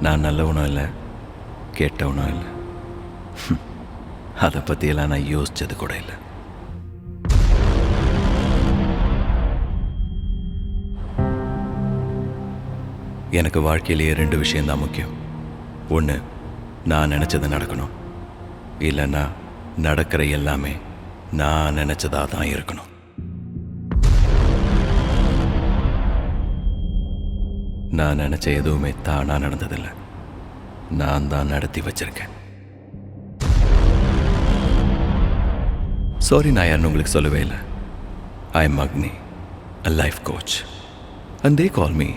நான் நல்லவனும் இல்லை, கெட்டவனும் இல்லை. அதை பற்றியெல்லாம் நான் யோசித்தது கூட இல்லை. எனக்கு வாழ்க்கையிலேயே 2 விஷயம்தான் முக்கியம். ஒன்று, நான் நினச்சது நடக்கணும். இல்லைன்னா நடக்கிற எல்லாமே நான் நினச்சதாக தான் இருக்கணும். நான் நினச்ச எதுவுமே தானாக நடந்ததில்லை, நான் தான் நடத்தி வச்சிருக்கேன். சாரி, நான் யாருன்னு உங்களுக்கு சொல்லவே இல்லை. I am Agni, a life coach. And they call me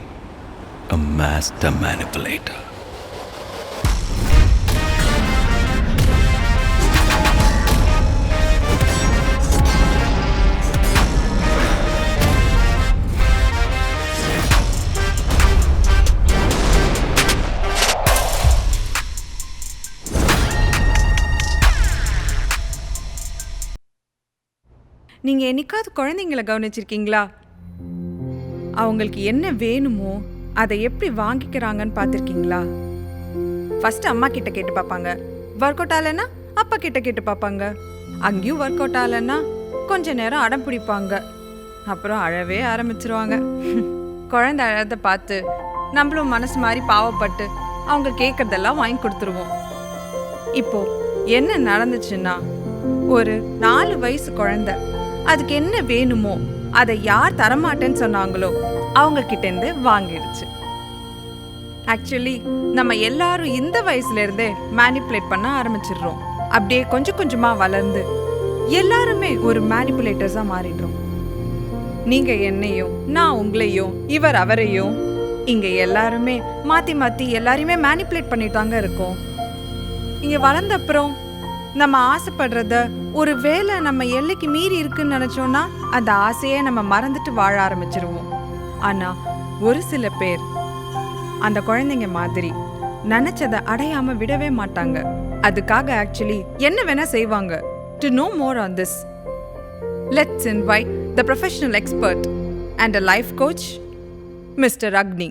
a master manipulator. நீங்கள் என்னைக்காவது குழந்தைங்களை கவனிச்சிருக்கீங்களா? அவங்களுக்கு என்ன வேணுமோ அதை எப்படி வாங்கிக்கிறாங்கன்னு பார்த்துருக்கீங்களா? ஃபஸ்ட்டு அம்மா கிட்ட கேட்டு பார்ப்பாங்க, ஒர்க் அவுட் ஆகலைன்னா அப்பா கிட்ட கேட்டு பார்ப்பாங்க. அங்கேயும் ஒர்க் அவுட் ஆகலைன்னா கொஞ்ச நேரம் அடம் பிடிப்பாங்க, அப்புறம் அழவே ஆரம்பிச்சிருவாங்க. குழந்தை அழதை பார்த்து நம்மளும் மனசு மாதிரி பாவப்பட்டு அவங்க கேட்குறதெல்லாம் வாங்கி கொடுத்துருவோம். இப்போ என்ன நடந்துச்சுன்னா, ஒரு 4 வயசு குழந்தை அதுக்கு என்ன வேணுமோ அதை யார் தரமாட்டேன்னு சொன்னாங்களோ அவங்க கிட்டேருந்து வாங்கிடுச்சு. ஆக்சுவலி நம்ம எல்லாரும் இந்த வயசுல இருந்தே மேனிப்புலேட் பண்ண ஆரம்பிச்சிடுறோம். அப்படியே கொஞ்சம் கொஞ்சமா வளர்ந்து எல்லாருமே ஒரு மேனிப்புலேட்டர்ஸா மாறிடுறோம். நீங்க என்னையும், நான் உங்களையும், இவர் அவரையும், இங்க எல்லாருமே மாத்தி மாத்தி எல்லாரையுமே மேனிப்புலேட் பண்ணிட்டாங்க இருக்கோம். இங்க வளர்ந்த அப்புறம் நம்ம ஆசைப்படுறத ஒரு வேளை நம்ம எல்லைக்கு மீறி இருக்குன்னு நினைச்சோம்னா அந்த ஆசையை நம்ம மறந்துட்டு வாழ ஆரம்பிச்சிருவோம். ஆனா ஒரு சில பேர் அந்த குழந்தைங்க மாதிரி நினைச்சதை அடையாம விடவே மாட்டாங்க. அதுக்காக ஆக்சுவலி என்ன வேணா செய்வாங்க. To know more on this, let's invite the professional expert and a life coach, Mr. Agni.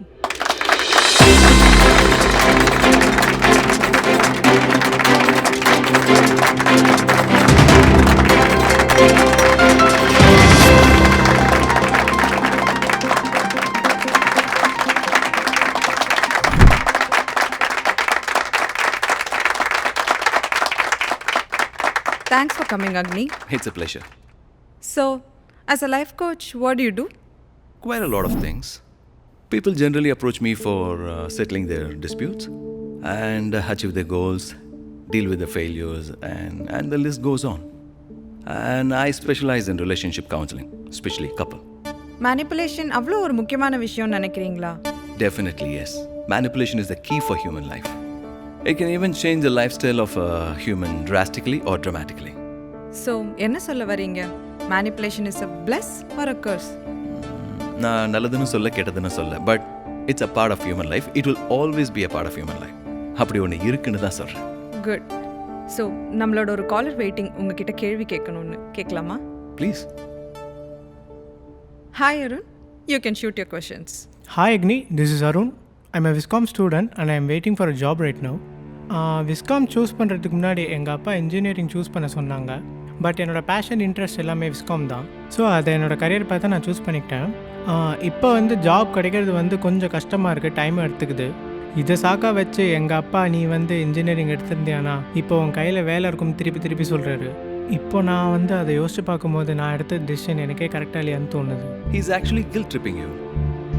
Thanks for coming, Agni. It's a pleasure. So, as a life coach, what do you do? Quite a lot of things. People generally approach me for settling their disputes and achieve their goals, deal with the failures, and the list goes on. And I specialize in relationship counseling, especially couple. Manipulation அவ்வளோ ஒரு முக்கியமான விஷயம்னு நினைக்கிறீங்களா? Definitely yes. Manipulation is the key for human life. It can even change the lifestyle of a human drastically or dramatically. So, என்ன சொல்ல வரீங்க? Manipulation is a bless or a curse? நான் நல்லதுன்னு சொல்ல, கெட்டதுன்னு சொல்ல, but it's a part of human life. It will always be a part of human life. அப்படி ஒன்று இருக்குன்னு தான் சொல்கிறேன். குட். ஸோ நம்மளோட ஒரு காலர் வெயிட்டிங் உங்ககிட்ட கேள்வி கேட்கணும்னு. கேட்கலாமா? Please. Hi Arun, you can shoot your questions. Hi Agni, this is Arun. I'm a Viscom student and I'm waiting for a job right now. Viscom choose பண்ணுறதுக்கு முன்னாடி எங்கள் அப்பா இன்ஜினியரிங் சூஸ் பண்ண சொன்னாங்க. பட் என்னோடய பேஷன் இன்ட்ரெஸ்ட் எல்லாமே viscom தான். So அதை என்னோடய கரியர் பார்த்தா நான் சூஸ் பண்ணிக்கிட்டேன். இப்போ வந்து ஜாப் கிடைக்கிறது வந்து கொஞ்சம் கஷ்டமாக இருக்குது, டைம் எடுத்துக்குது. இதை சாக்கா வச்சு எங்கள் அப்பா நீ வந்து இன்ஜினியரிங் எடுத்திருந்தியானா இப்போ உன் கையில் வேலை இருக்கும் திருப்பி சொல்கிறாரு. இப்போ நான் வந்து அதை யோசிச்சு பார்க்கும்போது நான் எடுத்த டிசிஷன் எனக்கே கரெக்டாக இல்லையான்னு தோணுது. He is actually guilt tripping you.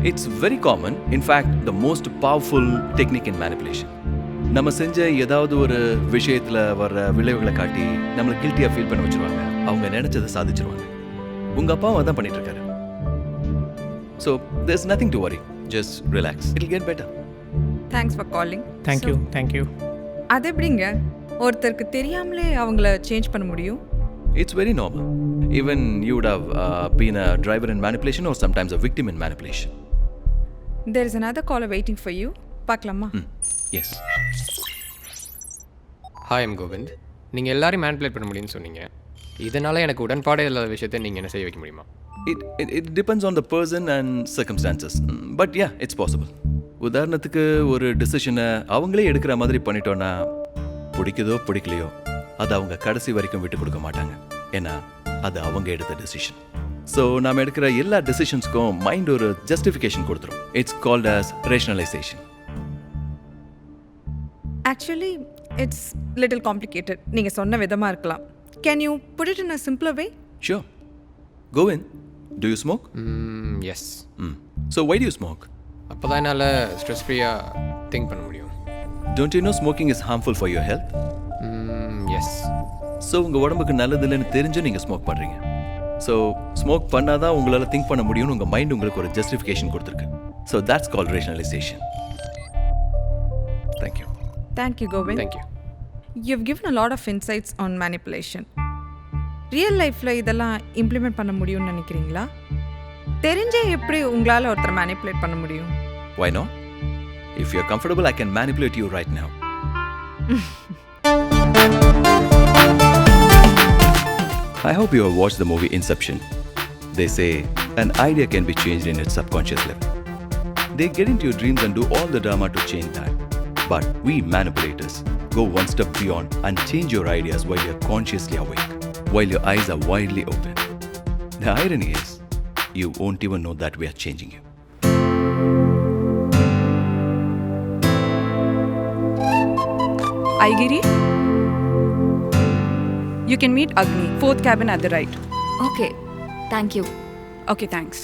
It's very common, in fact the most powerful technique in manipulation. நம்ம செஞ்ச ஏதாவது ஒரு விஷயத்தில் வர்ற விளைவுகளை காட்டி நம்மளை கில்ட்டியாக ஃபீல் பண்ண வச்சுருவாங்க. அவங்க நினச்சதை சாதிச்சிருவாங்க. உங்கள் அப்பாவும் அதான் பண்ணிட்டு இருக்காரு. So there's nothing to worry, just relax, it'll get better. Thanks for calling. Thank you. அது எப்படிங்க ஒருத்தருக்கு தெரியாமலே அவங்கள சேஞ்ச் பண்ண முடியும்? It's very normal. Even you would have been a driver in manipulation or sometimes a victim in manipulation. There is another caller waiting for you. பார்க்கலாமா? Yes. Hi M Kovind. நீங்கள் எல்லாரையும் மேனிப்புலேட் பண்ண முடியும்னு சொன்னீங்க. இதனால் எனக்கு உடன்பாடே இல்லாத விஷயத்தை நீங்கள் என்ன செய்ய வைக்க முடியுமா? It depends on the person and circumstances. But yeah, it's possible. உதாரணத்துக்கு ஒரு டிசிஷனை அவங்களே எடுக்கிற மாதிரி பண்ணிட்டோன்னா பிடிக்குதோ பிடிக்கலையோ அது அவங்க கடைசி வரைக்கும் விட்டு கொடுக்க மாட்டாங்க. ஏன்னா அது அவங்க எடுத்த டெசிஷன். ஸோ நாம் எடுக்கிற எல்லா டெசிஷன்ஸ்க்கும் மைண்ட் ஒரு ஜஸ்டிஃபிகேஷன் கொடுத்துரும். It's called as rationalisation. Actually it's little complicated. நீங்கள் சொன்ன விதமாக இருக்கலாம். Can you put it in a simpler way? Sure. Go in. Do you smoke? Yes. So why do you smoke? அப்போ தான் என்னால் ஸ்ட்ரெஸ் ஃப்ரீயாக திங்க் பண்ண முடியும். Don't you know smoking is harmful for your health? Yes. So உங்கள் உடம்புக்கு நல்லது இல்லைன்னு தெரிஞ்சும் நீங்கள் ஸ்மோக் பண்ணுறீங்க. ஸோ ஸ்மோக் பண்ணால் தான் உங்களால் திங்க் பண்ண முடியும்னு உங்கள் மைண்ட் உங்களுக்கு ஒரு ஜஸ்டிஃபிகேஷன் கொடுத்துருக்கு. So that's called rationalisation. Thank you. Thank you Kovind. Thank you. You've given a lot of insights on manipulation. Real லைஃப்பில் இதெல்லாம் இம்ப்ளிமெண்ட் பண்ண முடியும்னு நினைக்கிறீங்களா? தெரிஞ்சே எப்படி உங்களால் ஒருத்தரை மேனிப்புலேட் பண்ண முடியும்? Why not? If you're comfortable, I can manipulate you right now. I hope you have watched the movie Inception. They say an idea can be changed in its subconscious level. They get into your dreams and do all the drama to change that. But we manipulators go one step beyond and change your ideas while you're consciously awake, while your eyes are widely open. The irony is, you won't even know that we are changing you. Aigiri? You can meet Agni, 4th cabin at the right. Okay, thank you. Okay, thanks.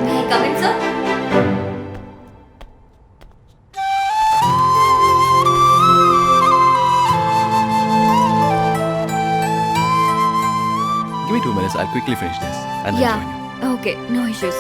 May I come in, sir? Give me 2 minutes, I'll quickly finish this and then join you. Yeah, okay, no issues.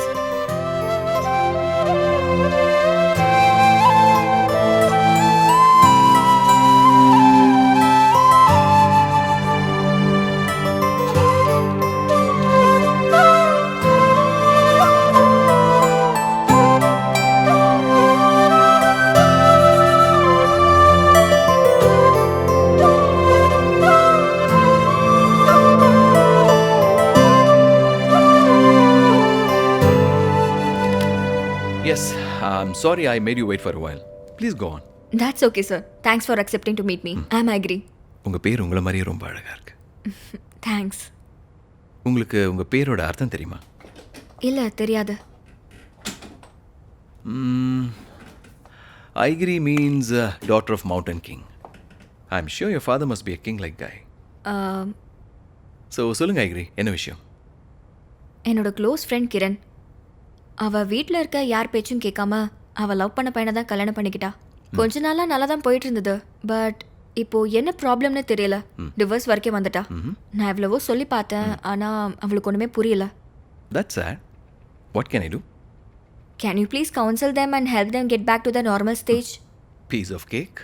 Yes, I'm sorry I made you wait for a while. Please go on. That's okay, sir. Thanks for accepting to meet me. I'm Agri. உங்க பேர் உங்களை மாதிரியே ரொம்ப அழகா இருக்கு. Thanks. உங்களுக்கு உங்க பேரோட அர்த்தம் தெரியுமா? இல்ல தெரியாது. Aigiri means daughter of mountain king. I'm sure your father must be a king like guy. So சொல்லுங்க Aigiri, என்ன விஷயம்? என்னோட க்ளோஸ் ஃப்ரெண்ட் கிரண் அவ வீட்டில் இருக்க யார் பேச்சும் கேட்காம அவள் லவ் பண்ண பையனை தான் கல்யாணம் பண்ணிக்கிட்டா. கொஞ்ச நாளாக நல்லா தான் போயிட்டு இருந்தது. பட் இப்போ என்ன ப்ராப்ளம்னு தெரியல. டிவோர்ஸ் வரைக்கும் வந்துட்டா. நான் எவ்வளவோ சொல்லி பார்த்தேன், ஆனால் அவளுக்கு ஒன்றுமே புரியல. That's sad. What can I do? Can you please counsel them and help them get back to the normal stage? Piece of cake.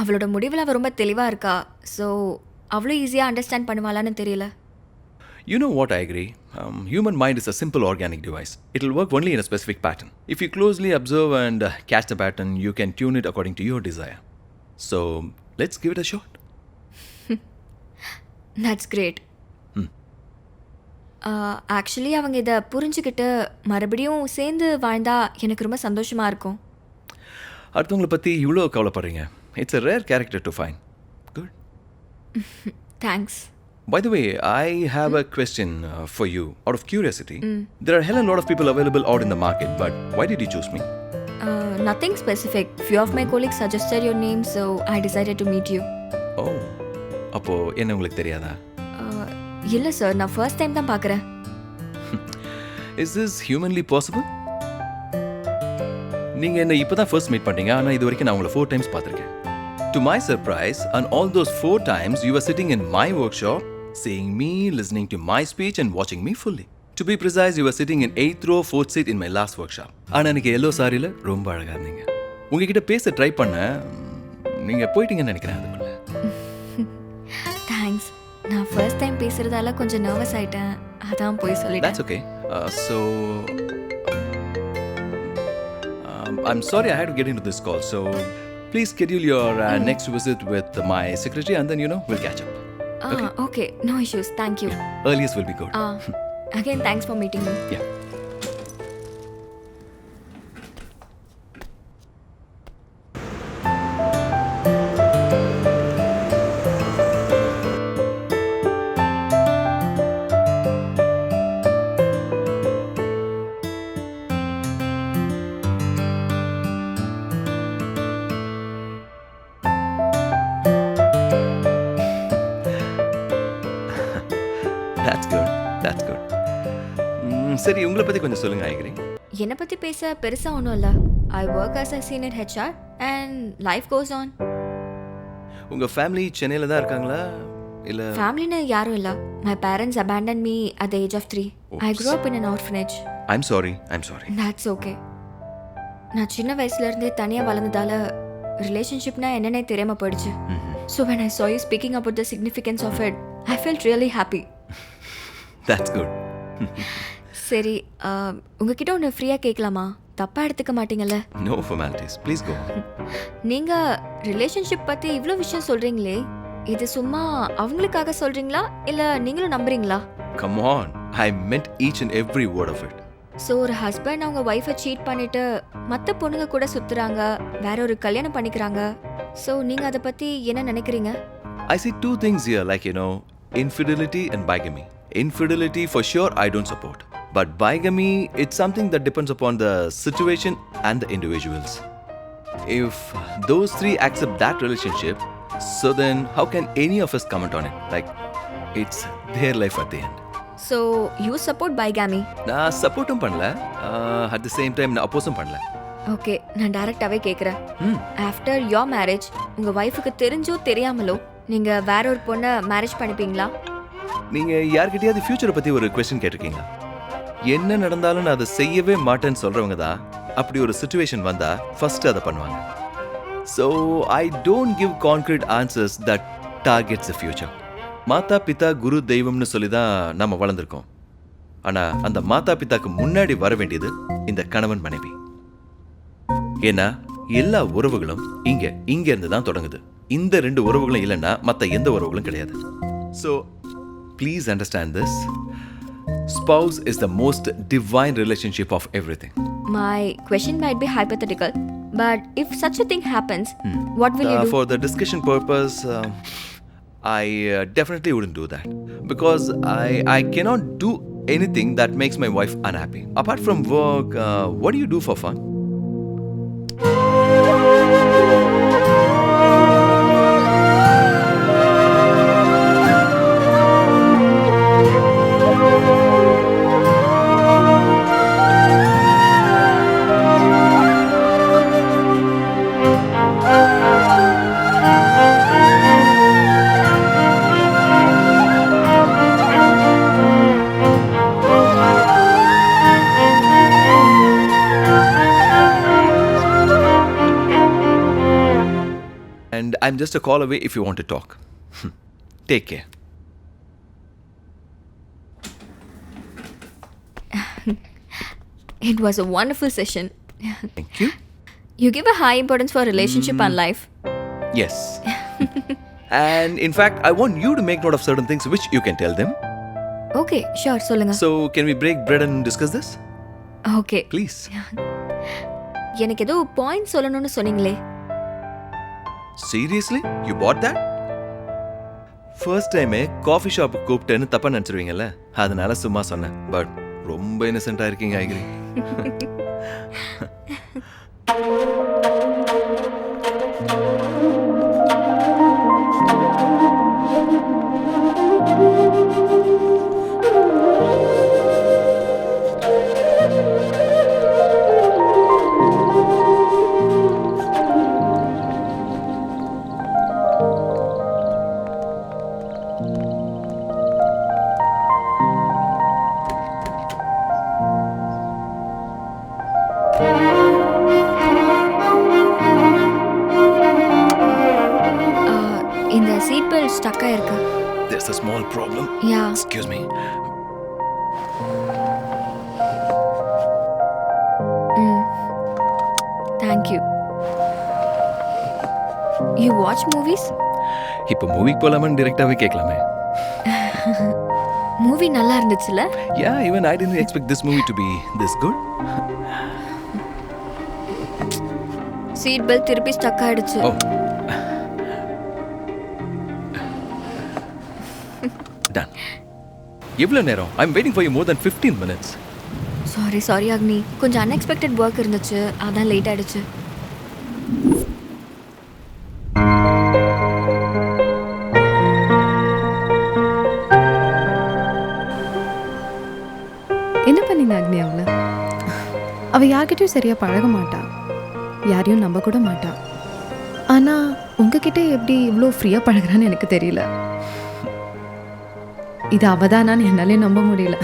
அவளோட முடிவில் அவள் ரொம்ப தெளிவாக இருக்கா. ஸோ அவ்வளோ ஈஸியாக அண்டர்ஸ்டாண்ட் பண்ணுவாளான்னு தெரியல. You know what I agree? Human mind is a simple organic device. It will work only in a specific pattern. If you closely observe and catch the pattern, you can tune it according to your desire. So, let's give it a shot. That's great. Actually அவங்க இதை புரிஞ்சுக்கிட்டு மறுபடியும் சேர்ந்து வாழ்ந்தா எனக்கு ரொம்ப சந்தோஷமாக இருக்கும். அடுத்தவங்களை பற்றி இவ்வளோ கவலைப்படுறீங்க. It's a rare character to find. Good. Thanks. By the way, I have a question for you. Out of curiosity, there are hell a lot of people available out in the market, but why did you choose me? Nothing specific. Few of my colleagues suggested your name, so I decided to meet you. Oh, அப்போ என்ன உங்களுக்கு தெரியாதா? இல்லை sir, நான் first time தான் பார்க்குறேன். Is this humanly possible? நீங்கள் என்ன இப்போ தான் ஃபர்ஸ்ட் மீட் பண்ணீங்க, ஆனால் இது வரைக்கும் நான் உங்களை 4 times பார்த்துருக்கேன். To my surprise, on all those 4 times, you were sitting in my workshop, seeing me, listening to my speech and watching me fully. To be precise, you were sitting in 8th row, 4th seat in my last workshop. ஆனால் எனக்கு yellow சாரியில் ரொம்ப அழகாக இருந்தீங்க. உங்ககிட்ட பேச try பண்ண நீங்கள் போயிட்டீங்கன்னு நினைக்கிறேன் அதுக்குள்ள. தேங்க்ஸ். நான் ஃபர்ஸ்ட் டைம் பேசுறதால கொஞ்சம் நர்வஸ் ஆயிட்டேன். அதான் போய் சொல்லிட்டேன். That's okay. So, I'm sorry I had to get into this call. So, please schedule your next visit with my secretary and then, we'll catch up. Okay. No issues. Thank you. Earliest will be good. Again, thanks for meeting me. Yeah. That's good. That's good. சரி உங்களை பற்றி கொஞ்சம் சொல்லுங்க ஐகிரி. என்னை பற்றி பேச பெருசாக ஒன்றும் இல்லை. I work as a senior HR and life goes on. உங்கள் ஃபேமிலி சென்னையில் தான் இருக்காங்களா இல்லை? ஃபேமிலின்னு யாரும் இல்லை. My parents abandoned me at the age of 3. I grew up in an orphanage. I'm sorry. That's okay. நான் சின்ன வயசுலேருந்தே தனியாக வளர்ந்ததால ரிலேஷன்ஷிப்னா என்னன்னே தெரியாமல் போயிடுச்சு. So when I saw you speaking about the significance of it, I felt really happy. That's good. சரி, உங்ககிட்ட ஒன்று ஃப்ரீயாக கேட்கலாமா? தப்பாக எடுத்துக்க மாட்டீங்கல்ல? No formalities. Please go. நீங்கள் ரிலேஷன்ஷிப் பற்றி இவ்வளோ விஷயம் சொல்கிறீங்களே, இது சும்மா அவங்களுக்காக சொல்கிறீங்களா இல்லை நீங்களும் நம்புறீங்களா? Come on. I meant each and every word of it. So ஒரு ஹஸ்பண்ட் அவங்க ஒய்ஃபை சீட் பண்ணிட்டு மற்ற பொண்ணுங்க கூட சுற்றுறாங்க, வேற ஒரு கல்யாணம் பண்ணிக்கிறாங்க. ஸோ நீங்கள் அதை பற்றி என்ன நினைக்கிறீங்க? I see two things here, like, infidelity and bigamy. Infidelity, for sure, I don't support. But bigamy, it's something that depends upon the situation and the individuals. If those three accept that relationship, so then how can any of us comment on it? Like, it's their life at the end. So you support bigamy? நான் சப்போர்ட்டும் பண்ணல, at the same time நான் அப்போஸும் பண்ணல. Okay, நான் டைரக்டாகவே கேட்குறேன். After your marriage உங்கள் ஒய்ஃபுக்கு தெரிஞ்சோ தெரியாமலோ நீங்கள் வேற ஒரு பொண்ணை மேரேஜ் பண்ணிப்பீங்களா? நீங்கள் யார்கிட்டயாவது ஃபியூச்சரை பற்றி ஒரு கொஸ்டின் கேட்டிருக்கீங்களா? என்ன நடந்தாலும் நான் அதை செய்யவே மாட்டேன்னு சொல்கிறவங்க தான் அப்படி ஒரு சுச்சுவேஷன் வந்தால் ஃபஸ்ட்டு அதை பண்ணுவாங்க. So I don't give concrete answers that targets the future. மாதா பிதா குரு தெய்வம்னு சொல்லி தான் நம்ம வளர்ந்துருக்கோம். ஆனால் அந்த மாதா பிதாக்கு முன்னாடி வர வேண்டியது இந்த கணவன் மனைவி. ஏன்னா எல்லா உறவுகளும் இங்க இருந்து தான் தொடங்குது. இந்த ரெண்டு உறவுகளும் இல்லைன்னா மற்ற எந்த உறவுகளும் கிடையாது. So please understand this. Spouse is the most divine relationship of everything. My question might be hypothetical, but if such a thing happens, what will you do? For the discussion purpose, I definitely wouldn't do that. Because I cannot do anything that makes my wife unhappy. Apart from work, what do you do for fun? And I'm just a call away if you want to talk. Take care. It was a wonderful session. Thank you. You give a high importance for relationship and life. Yes. And in fact, I want you to make note of certain things which you can tell them. Okay, sure, சொல்லுங்க. So, can we break bread and discuss this? Okay. Please. எனக்கு ஏதோ point சொல்லணும்னு சொன்னீங்களே. Seriously? You bought that? First டைமே coffee shop கூப்பிட்டேன்னு தப்பா நினச்சிருவீங்கல்ல, அதனால சும்மா சொன்னேன். பட் ரொம்ப இன்னசென்ட்டாக இருக்கீங்க ஐகிரி. இந்த சீட் பெல்ட் ஸ்டக் ஆயிருக்கு. there's a small problem. Yeah Excuse me. Thank you. You watch movies? இப்போ மூவிக்கு போலாமான்னு டிரெக்டாவே கேட்கலாமே. மூவி நல்லா இருந்துச்சுல? Yeah, even I didn't expect this movie to be this good. Seat belt திருப்பி ஸ்டக் ஆயிடுச்சு. Oh. Done. எவ்வளவு நேரம்? I'm waiting for you more than 15 minutes. Sorry அக்னி, கொஞ்சம் அன்எக்ஸ்பெக்டட் ஒர்க் இருந்துச்சு, அதான் லேட் ஆயிடுச்சு. என்ன பண்ணீங்க அக்னி அவளை? அவள் யார்கிட்டயும் சரியாக பழக மாட்டா, யாரையும் நம்ப கூட மாட்டா. ஆனால் உங்ககிட்ட எப்படி இவ்வளோ ஃப்ரீயாக பழகுறான்னு எனக்கு தெரியல. இது அவதானான்னு என்னாலே நம்ப முடியல.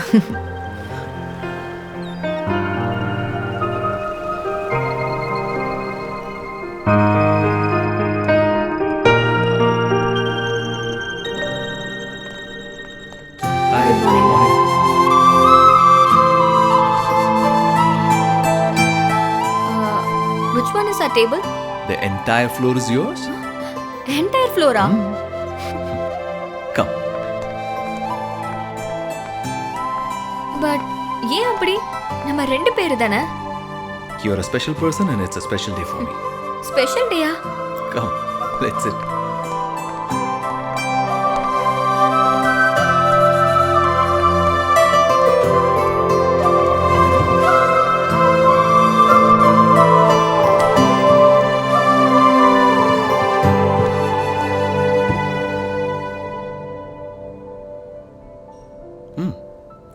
Hi, good morning. Which one is our table? The entire floor is yours. Entire floor-ஆ? Come. But ஏன் அப்படி? நம்ம ரெண்டு பேர் தானே. You're a special person and it's a special day for me. Special டேயா? Come, let's sit.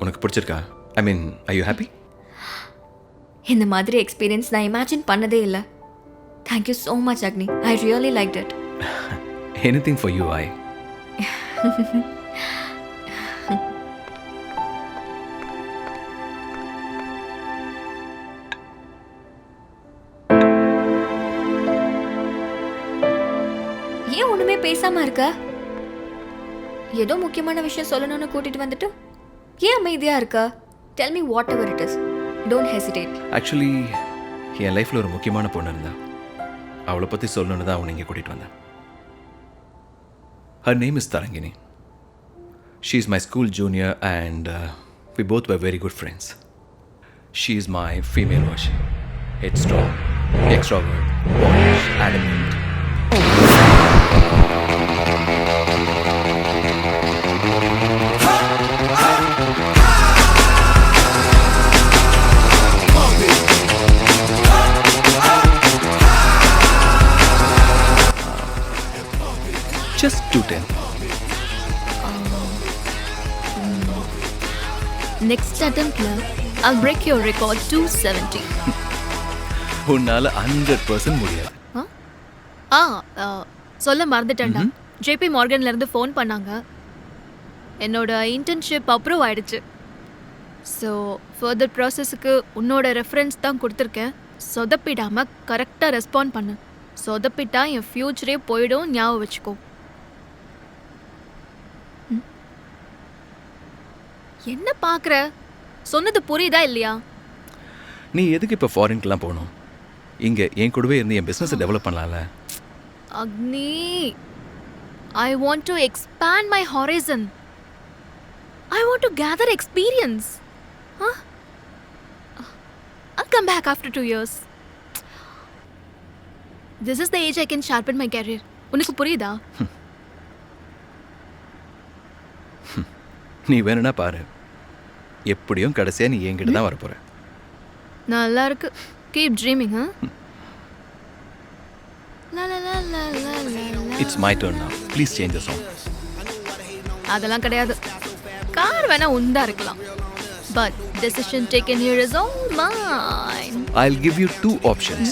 உனக்கு பிடிச்சிருக்கா? ஐ மீன், are you happy? இந்த மாதிரி எக்ஸ்பீரியன்ஸ் நான் இமேஜின் பண்ணதே இல்லை. Thank you so much Agni, I really like it. Anything for you, I. ஏன் ஒண்ணுமே பேசாம இருக்க? ஏதோ முக்கியமான விஷயம் சொல்லணும்னு கூட்டிட்டு வந்துட்டு ஏன் அமைதியா இருக்க? Tell me whatever it is, don't hesitate. Actually என் லைஃப்பில் ஒரு முக்கியமான பொண்ணு இருந்தா, அவளை பற்றி சொல்லணுன்னு தான் அவனை இங்கே கூட்டிகிட்டு வந்தேன். Her name is Tarangini. She is my school junior and we both were very good friends. She is my female version. Headstrong, extrovert, boyish, adamant. Just 210. Next attemptல I'll break your record 270. உன்னால 100% முடியாது. சொல்ல மறந்துட்டேன்டா. JP மார்கன்ல இருந்து phone பண்ணாங்க. என்னோட internship approve ஆயிடுச்சு. So further ப்ராசஸ்க்கு உன்னோட reference தான் கொடுத்துருக்கேன். சொதப்பிடாம கரெக்டாக ரெஸ்பாண்ட் பண்ணு. சொதப்பிட்டா என் ஃப்யூச்சரே போயிடும், ஞாபகம் வச்சுக்கோ. என்ன பார்க்குற? சொன்னது புரியுதா இல்லையா? நீ எதுக்கு இப்போ ஃபாரின்க்கெலாம் போகணும்? இங்கே என் கூடவே இருந்து என் பிஸ்னஸை டெவலப் பண்ணலாம்ல. அக்னி, I want to expand my horizon. I want to gather experience. Huh? I'll come back after 2 years. This is the age I can sharpen my career. உனக்கு புரியுதா? நீ வேணும்னா பாரு, எப்படியும் கடைசியாக நீ என்கிட்ட தான் வரப்போற. நல்லா இருக்கு. Keep dreaming, huh? La la la la la la. It's my turn now. Please change the song. அதெல்லாம் கிடையாது. கார் வேணா உண்டா இருக்கலாம். But decision taken here is all mine. I'll give you 2 options.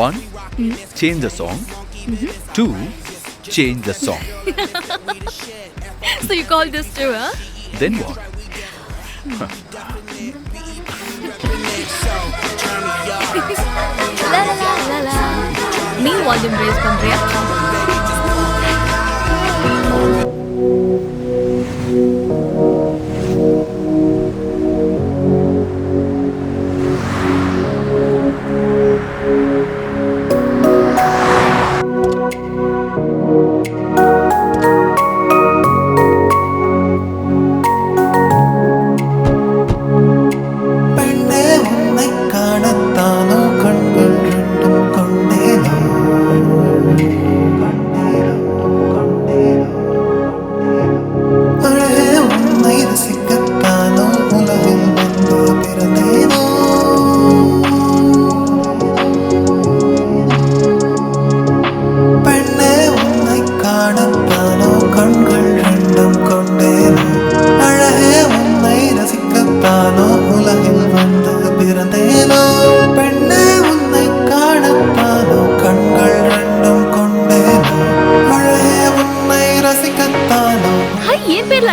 1, change the song. 2, change the song. So you call this too, huh? Then what? La la la la la. நீ volume race பண்றியா?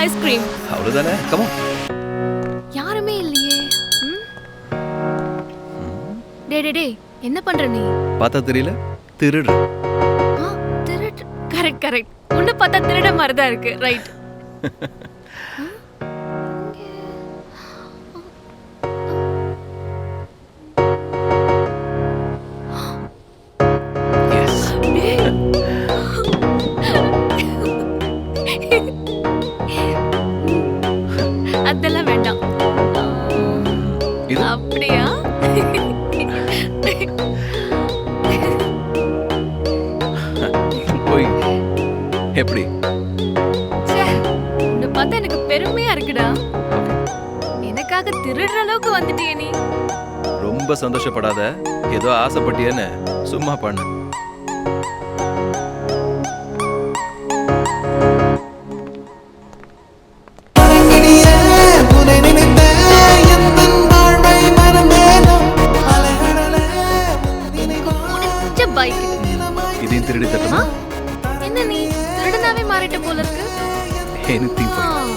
Ice cream. அவ்வளவுதானே, கமோ. யாருமே இல்லையே. டே என்ன பண்ற நீ? பார்த்தா தெரியல, திருடு. திருட. கரெக்ட். உன்னை பார்த்தா திருட மாதிரி தான் இருக்கு. ரைட். அதெல்லாம் வேண்டாம். இது அப்படியா? போய் எப்படி? உன்னை பார்த்தா எனக்கு பெருமையா இருக்குடா. எனக்காக திருடுற அளவுக்கு வந்துட்டியே நீ. ரொம்ப சந்தோஷப்படாத, ஏதோ ஆசைப்பட்டியன்னு சும்மா பண்ணு. பைக் இதையும் திருடி தட்டுமா? என்ன நீ திருடனாவே மாறிட்ட போல இருக்கு. Anything for you.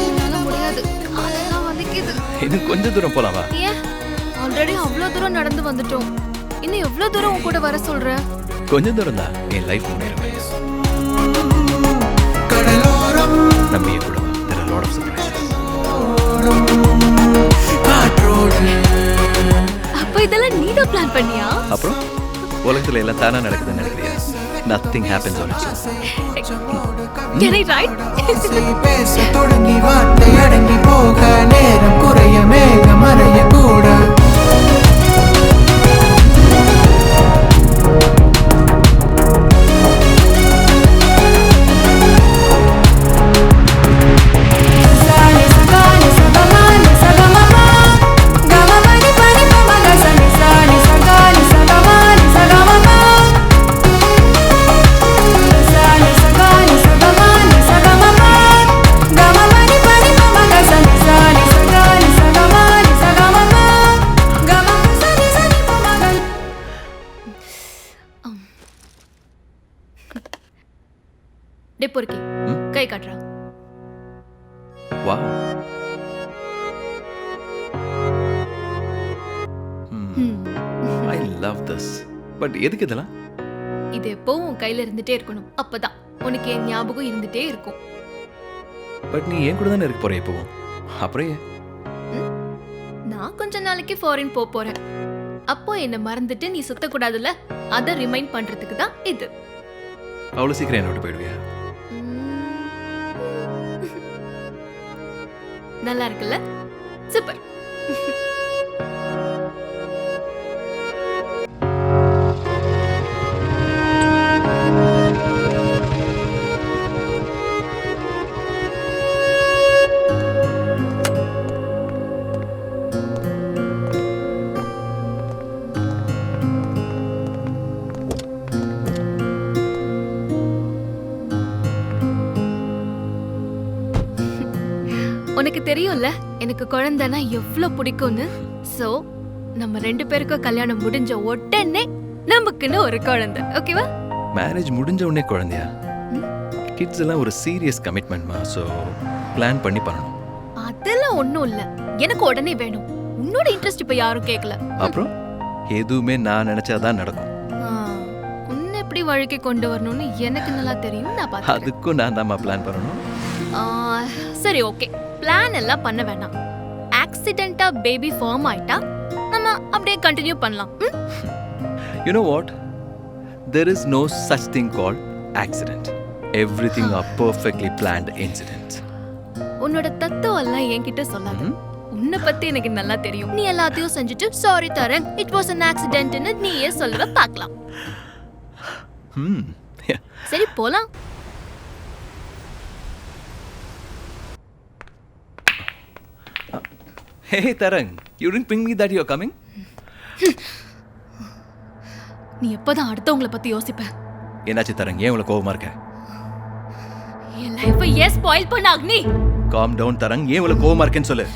என்னால முடியாது. அதெல்லாம் வலிக்குது. இன்னும் கொஞ்சம் தூரம் போலாமா? ஏன்? ஆல்ரெடி அவ்வளோ தூரம் நடந்து வந்துட்டோம். இன்னும் எவ்வளோ தூரம் உன் கூட வர சொல்ற? கொஞ்சம் தூரம் தான் என் லைஃப் முன்னேறும். நம்பிய கூட வா. There are a lot of surprises. அப்ப இதெல்லாம் நீதான் பிளான் பண்ணியா? அப்புறம் உலகத்துல எல்லாம் தானா நடக்குதுன்னு நினைக்கிறியா? Nothing happens on its own. Can I ride? பேச தொடங்கி வார்த்தை அடங்கி போக நேரம் குறைய மேகம் மறைய கூட டே பொறுக்கி, கை காட்டுறா. Wow. I love this. But எதுக்கு இதெல்லாம்? இது எப்பவும் உன் கையில இருந்துட்டே இருக்கணும். அப்பதான் உனக்கு என் ஞாபகம் இருந்துட்டே இருக்கும். பட் நீ ஏன் கூட தானே இருக்க போற எப்பவும். அப்புறம் ஏன்? நான் கொஞ்ச நாளைக்கு ஃபாரின் போறேன். அப்போ என்ன மறந்துட்டு நீ சுத்தக்கூடாதுல்ல, அதை ரிமைண்ட் பண்றதுக்கு தான் இது. அவ்வளவு சீக்கிரம் என்ன விட்டு போயிடுவியா? நல்லா இருக்குல்ல? சூப்பர். உனக்கு தெரியும்ல எனக்கு குழந்தைனா எவ்வளோ பிடிக்கும்னு. சோ நம்ம 2 பேருக்கும் கல்யாணம் முடிஞ்ச உடனே நமக்குன்னு ஒரு குழந்தை. ஓகேவா? மேரேஜ் முடிஞ்ச உடனே குழந்தையா? கிட்ஸ் எல்லாம் ஒரு சீரியஸ் கமிட்மெண்ட்மா. ஸோ பிளான் பண்ணி பண்ணணும். அதெல்லாம் ஒன்றும் இல்லை. எனக்கு உடனே வேணும். உன்னோட இன்ட்ரெஸ்ட் இப்போ யாரும் கேட்கல. அப்புறம் எதுவுமே நான் நினைச்சாதான் நடக்கும். உன்னை எப்படி வழிக்கு கொண்டு வரணும்னு எனக்கு நல்லா தெரியும். நான் பார்த்து அதுக்கும் நான் தான் பிளான் பண்ணணும். சரி ஓகே, பிளான் எல்லாம் பண்ண வேணாம். ஆக்சிடென்ட்டா பேபி ஃபார்ம் ஆயிட்டா நம்ம அப்படியே கண்டினியூ பண்ணலாம். You know what? There is no such thing called accident. Everything are perfectly planned incidents. உன்னோட தத்துவம் எல்லாம் என்கிட்ட சொல்லாத. உன்னை பத்தி எனக்கு நல்லா தெரியும். நீ எல்லாத்தையும் செஞ்சுட்டு சாரி தரேன், இட் வாஸ் an accidentன்னு நீயே சொல்லுவ பார்க்கலாம். சரி போலாம். Hey Tarang, you didn't ping me that you're coming? நீ எப்பதான் அடுத்தவங்கள பத்தி யோசிப்ப? என்னாச்சு தரங், ஏன் இவ்வளவு கோவமா இருக்க? என் லைஃபை ஏன் ஸ்பாயில் பண்ண அக்னி? காம் டவுன் தரங், ஏன் இவ்வளவு கோவமா இருக்கேன்னு சொல்லு.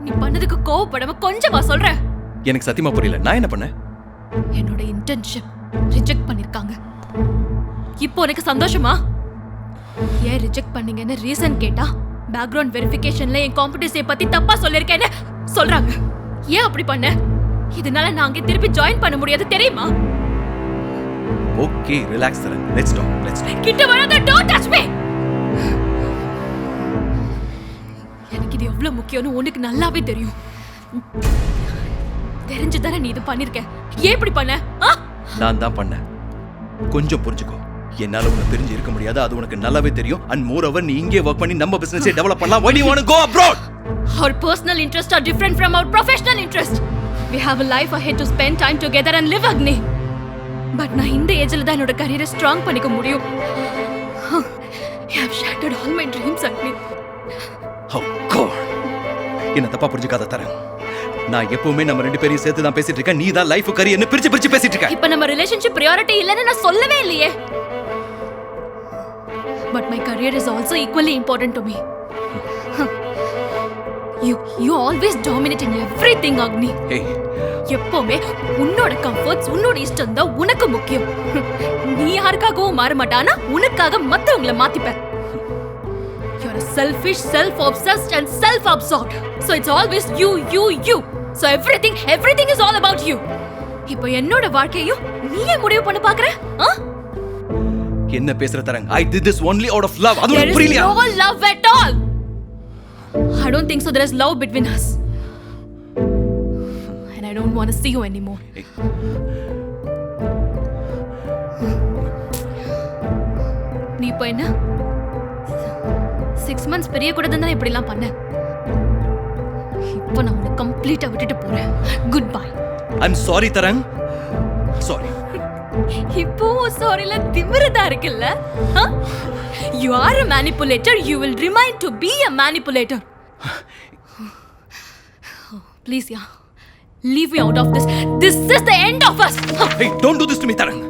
நீ பண்ணதுக்கு கோவப்படாம கொஞ்சமா சொல்ற. எனக்கு சத்தியமா புரியல, நான் என்ன பண்ணேன்? என்னோட இன்டர்ன்ஷிப் ரிஜெக்ட் பண்ணிருக்காங்க. இப்போ உனக்கு சந்தோஷமா? ஏன் ரிஜெக்ட் பண்ணீங்கன்னு ரீசன் கேட்டா பேக்ரவுண்ட் வெரிஃபிகேஷன்ல என் காம்படிஷனை பத்தி தப்பா சொல்லிருக்கேன்னு சொல்றாங்க. ஏன் அப்படி பண்ண? இதனால நான் அங்கே திருப்பி ஜாயின் பண்ண முடியாது தெரியுமா? Okay, relax Tharan. Let's talk. கிட்ட வராத, டோன்ட் டச் மீ. எனக்கு இது எவ்வளவு முக்கியம்னு உனக்கு நல்லாவே தெரியும். தெரிஞ்சுதானே நீ இது பண்ணிருக்க. ஏன் இப்படி பண்ண? நான் தான் பண்ணேன். கொஞ்சம் புரிஞ்சுக்கோ. என்னால உன்னை பிரிஞ்சு இருக்க முடியாது, அது உனக்கு நல்லாவே தெரியும். அண்ட் மோர் ஓவர், நீ இங்கே ஒர்க் பண்ணி நம்ம பிசினஸை டெவலப் பண்ணலாம். Why do you want to go abroad? Our personal interests are different from our professional interests. We have a life ahead to spend time together and live, Agni. But நான் இந்த ஏஜ்ல தான் என்னோட கரியரை strong பண்ணிக்க முடியும். You have shattered all my dreams, Agni. Oh God. என்ன தப்பா புரிஞ்சுக்காத தரேன். நான் எப்பவுமே நம்ம ரெண்டு பேரையும் சேர்த்து தான் பேசிட்டு இருக்கேன். நீ தான் லைஃப் கரியர்னு பிரிச்சு பேசிட்டு இருக்க. இப்போ நம்ம ரிலேஷன்ஷிப் பிரையாரிட்டி இல்லன்னு நான் சொல்லவே இல்லையே. But my career is also equally important to me. You always dominate in everything, Agni. Hey. எப்பவுமே உன்னோட கம்ஃபர்ட்ஸ், உன்னோட இஷ்டம் தான் உனக்கு முக்கியம். நீ யாருக்காகவும் மாற மாட்டானா உனக்காக மத்தவங்கள மாத்திப்ப. You're a selfish, self-obsessed and self-absorbed. So it's always you. So everything is all about you. இப்போ என்னோட வாழ்க்கையும் நீயே முடிவு பண்ண பாக்குற? என்ன பேசுற தரங்க? I did this only out of love. அது There is புரியலையா? no love at all. I don't think so there is love between us. And I don't want to see you anymore. Hey. நீ இப்போ என்ன 6 months பெரிய கூட தான் இப்படி எல்லாம் பண்ண. இப்போ நான் உன்னை கம்ப்ளீட்டா விட்டுட்டு போறேன். Good bye. I'm sorry Tarang. Sorry. இப்போ சாரில திமிரதா இருக்குல்ல? You are a manipulator. You will remain to be a manipulator. Please, yeah. Leave me out of this. This is the end of us. Hey, don't do this to me, Tarang.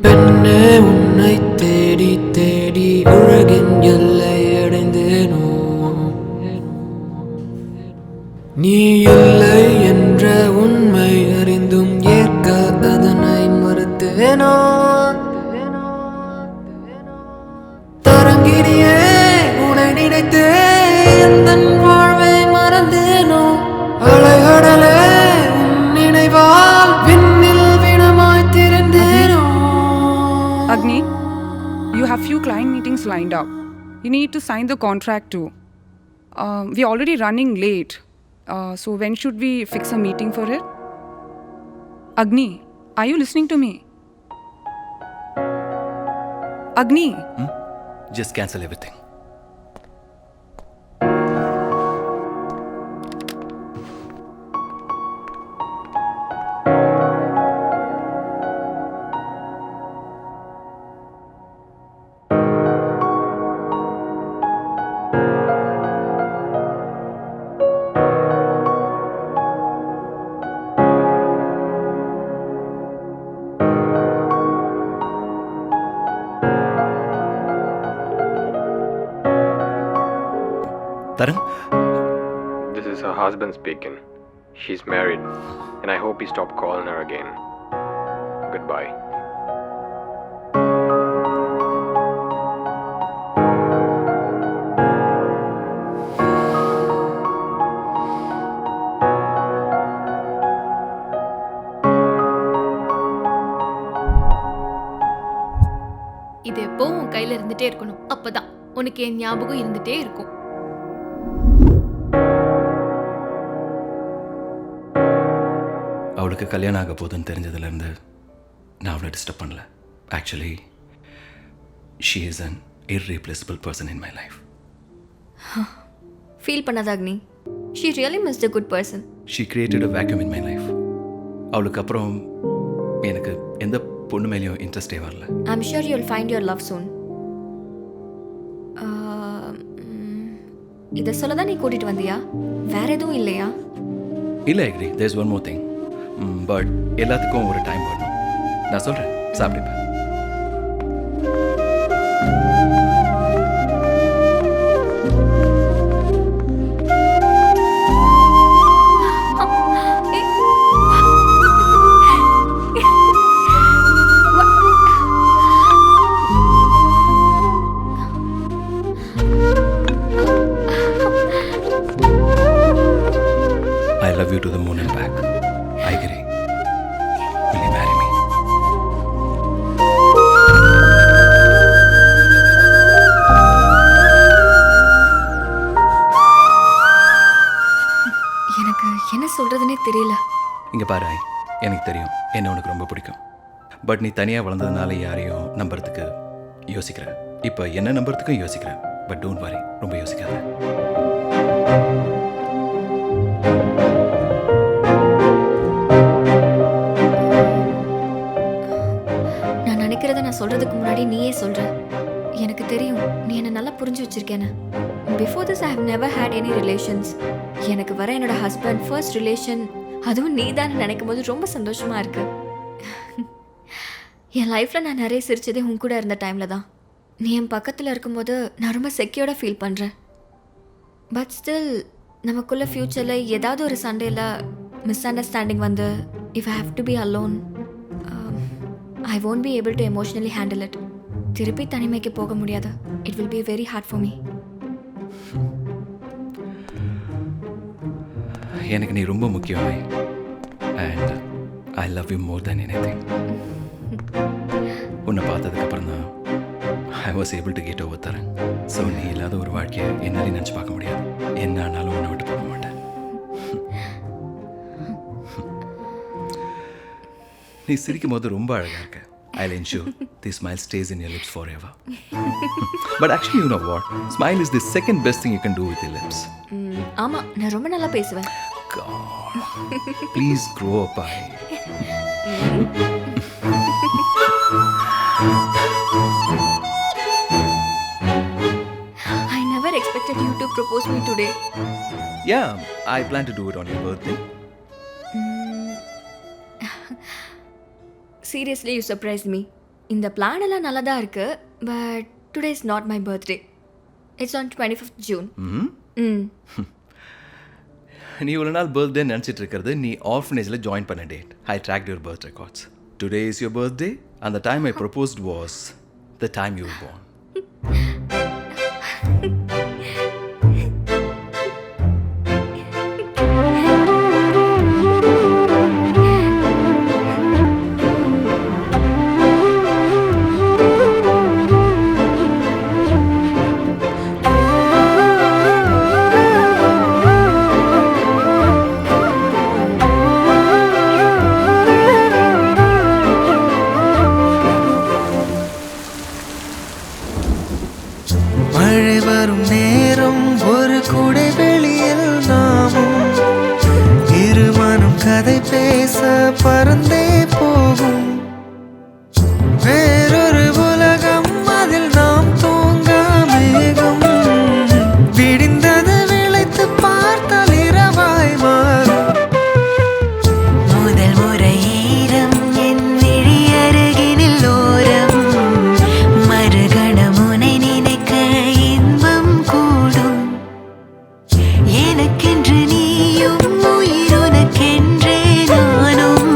பெண்ணே உன்னை தேடி தேடி உலகின் எல்லை அடைந்தேனோ, நீ இல்லை என்ற உண்மை அறிந்தும் ஏற்க அதனை மறுத்தேனோ, தரங்கினியே உன்னை நினைத்தே எந்தன் வாழ்வை மறந்தேனோ, அலைகடலே உன் நினைவால் விண்ணில் வினமாய் திறந்தேனோ. Agni, you have few client meetings lined up. You need to sign the contract too. We're already running late. So when should we fix a meeting for it? Agni, are you listening to me? Agni. Just cancel everything. Tarang? This is her husband speaking. She's married, and I hope you stop calling her again. Goodbye. இது எப்பவும் உன் கையில இருந்துட்டே இருக்கணும். அப்பதான் உனக்கு என் ஞாபகம் இருந்துட்டே இருக்கும். அவளுக்கு கல்யாணம் ஆக போதுன்னு தெரிஞ்சதுலேருந்து நான் அவளை டிஸ்டர்ப் பண்ணல. Actually she is an irreplaceable person in my life. Feel பண்ணாத அக்னி. She really mist a good person. She created a vacuum in my life. அவளுக்கு அப்புறம் எனக்கு எந்த பொண்ணு மேலேயும் இன்ட்ரெஸ்டே வரல. I'm sure you'll find your love soon. இதை சொல்ல தான் நீ கூட்டிட்டு வந்தியா? வேற எதுவும் இல்லையா? இல்லை agree, there's one more thing. But எல்லாத்துக்கும் ஒரு டைம் வரணும். நான் சொல்கிறேன், சாப்பிடுப்பேன். I love you to the moon and back. I agree. Will you marry me? எனக்கு என்ன சொல்றதுனே தெரியல. இங்கே பாரு ஐ, எனக்கு தெரியும் என்ன உனக்கு ரொம்ப பிடிக்கும். பட் நீ தனியாக வளர்ந்ததுனால யாரையும் நம்புறதுக்கு யோசிக்கிற. இப்போ என்ன நம்புறதுக்கும் யோசிக்கிறேன். பட் டோன்ட் வரி, ரொம்ப யோசிக்காத. நான் நினைக்கிறத நான் சொல்றதுக்கு முன்னாடி நீயே சொல்ற. எனக்கு தெரியும் நீ என்ன நல்லா புரிஞ்சு வச்சிருக்கேன்னு. Before this I have never had any relations. எனக்கு வர என்னோட ஹஸ்பண்ட் ஃபர்ஸ்ட் ரிலேஷன், அதுவும் நீ தான் நினைக்கும் போது ரொம்ப சந்தோஷமா இருக்கு. என் லைஃப்பில் நான் நிறைய சிரிச்சதே உன் கூட இருந்த டைமில் தான். நீ என் பக்கத்தில் இருக்கும்போது நான் ரொம்ப செக்யூர்டாக ஃபீல் பண்ணுறேன். பட் ஸ்டில் நமக்குள்ள ஃப்யூச்சரில் ஏதாவது ஒரு சண்டேயில் மிஸ் அண்டர்ஸ்டாண்டிங் வந்து if I have to be alone, I won't be able to emotionally handle it. திருப்பி தனிமைக்கு போக முடியாது. It will be very hard for me. எனக்கு நீ ரொம்ப முக்கியம் and I love you more then anything. உன்னை பார்த்ததுக்கப்புறம் தான் I was able to get over தரேன். ஸோ நீ இல்லாத ஒரு வாழ்க்கையை என்னாலே நினச்சி பார்க்க முடியாது. என்ன ஆனாலும் உன்னை விட்டு போக மாட்டேன். நீ சிரிக்கும் போது ரொம்ப அழகாக இருக்க. I'll ensure this smile stays in your lips forever. But actually, you know what? Smile is the second best thing you can do with your lips. ஆமாம், நான் ரொம்ப நல்லா பேசுவேன். God, please grow up, I. I never expected you to propose me today. Yeah, I plan to do it on your birthday. Seriously, you surprised me. இந்த plan எல்லாம் நல்லா தான் இருக்கு. But today is not my birthday. It's on 25th June. நீ இவ்வளோ நாள் birthday நினச்சிட்டு இருக்கிறது நீ ஆர்ஃபனேஜில் ஜாயின் பண்ண date. I tracked your birth records. Today is your birthday and the time I proposed was the time you were born. மழை வரும் நேரம் ஒரு குடை வெளியில் நாமும் இருமனும் கதை பேச பறந்தே போகும். வேறொரு உலகம் அதில் நாம் தூங்க மேகம் விடிந்தது விளைத்து பார்த்தால் இரவாய் மாறும். முதல் முறை ஈரம் என் விழி அருகினில் ஓரம் மறுகணம் உனை நினைக்க இன்பம் கூடும். எனக்கென்று நீயும் உயிர் உனக்கென்றே நானும்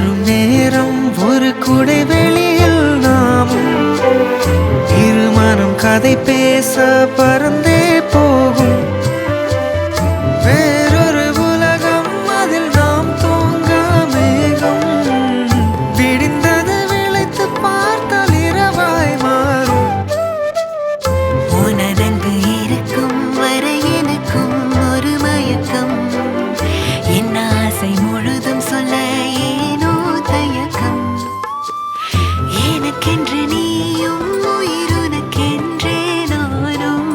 வரும் நேரம் ஒரு குடை வெளியில் நாமும் இருமனம் கதை பேச பறந்தே போகும் வேறொரு உலகம் அதில் நாம் தூங்க மேகம் விடிந்தது விளைத்து பார்த்தால் இரவாய் மாறும் உனதங்கு இருக்கும் வரை எனக்கும் ஒரு மயக்கம் என் ஆசை முழுதும் சொல்ல ஏனோ தயக்கம் எனக்கென்று நீயும் உயிர் உனக்கென்றே நானும்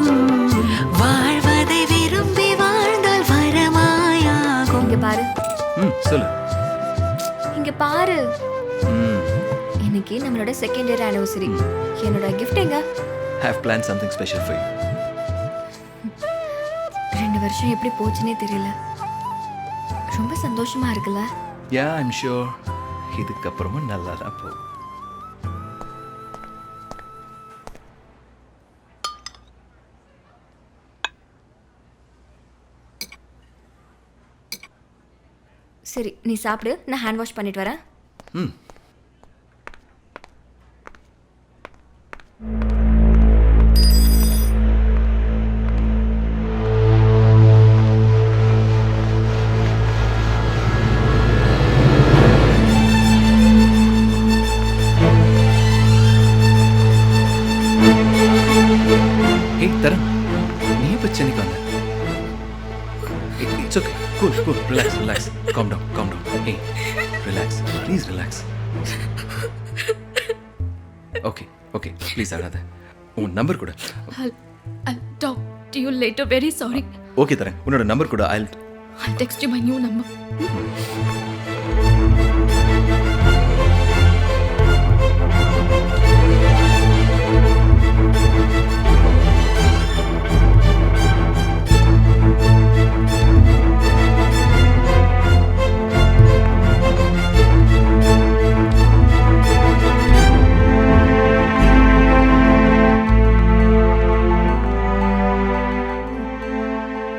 வாழ்வதை விரும்பி வாழ்ந்தால் வரமாயாகும். இங்க பாரு, சொல்லு. இங்க பாரு. இன்னைக்கு நம்மளோட செகண்ட் இயர் ஆனிவர்சரி. என்னோட கிஃப்ட் எங்க? Have planned something special for you. 2 வருஷம் எப்படி போச்சுனே தெரியல. ரொம்ப சந்தோஷமா இருக்குல்ல? Yeah, I'm sure. இதுக்கப்புறமும் நல்லா தான் போகும். சரி, நீ சாப்பிடு, நான் ஹேண்ட் வாஷ் பண்ணிட்டு வரேன். ம். Hey, Taran, நீ எப்போ சென்னைக்கு வந்த? It's okay. Cool. Relax. Calm down. Hey, relax. Please relax. Okay. Please அழாத. உன் நம்பர் கூட. I'll talk to you later. Very sorry. Okay, தரேன். உன்னோட நம்பர் கூட. I'll text you my new number.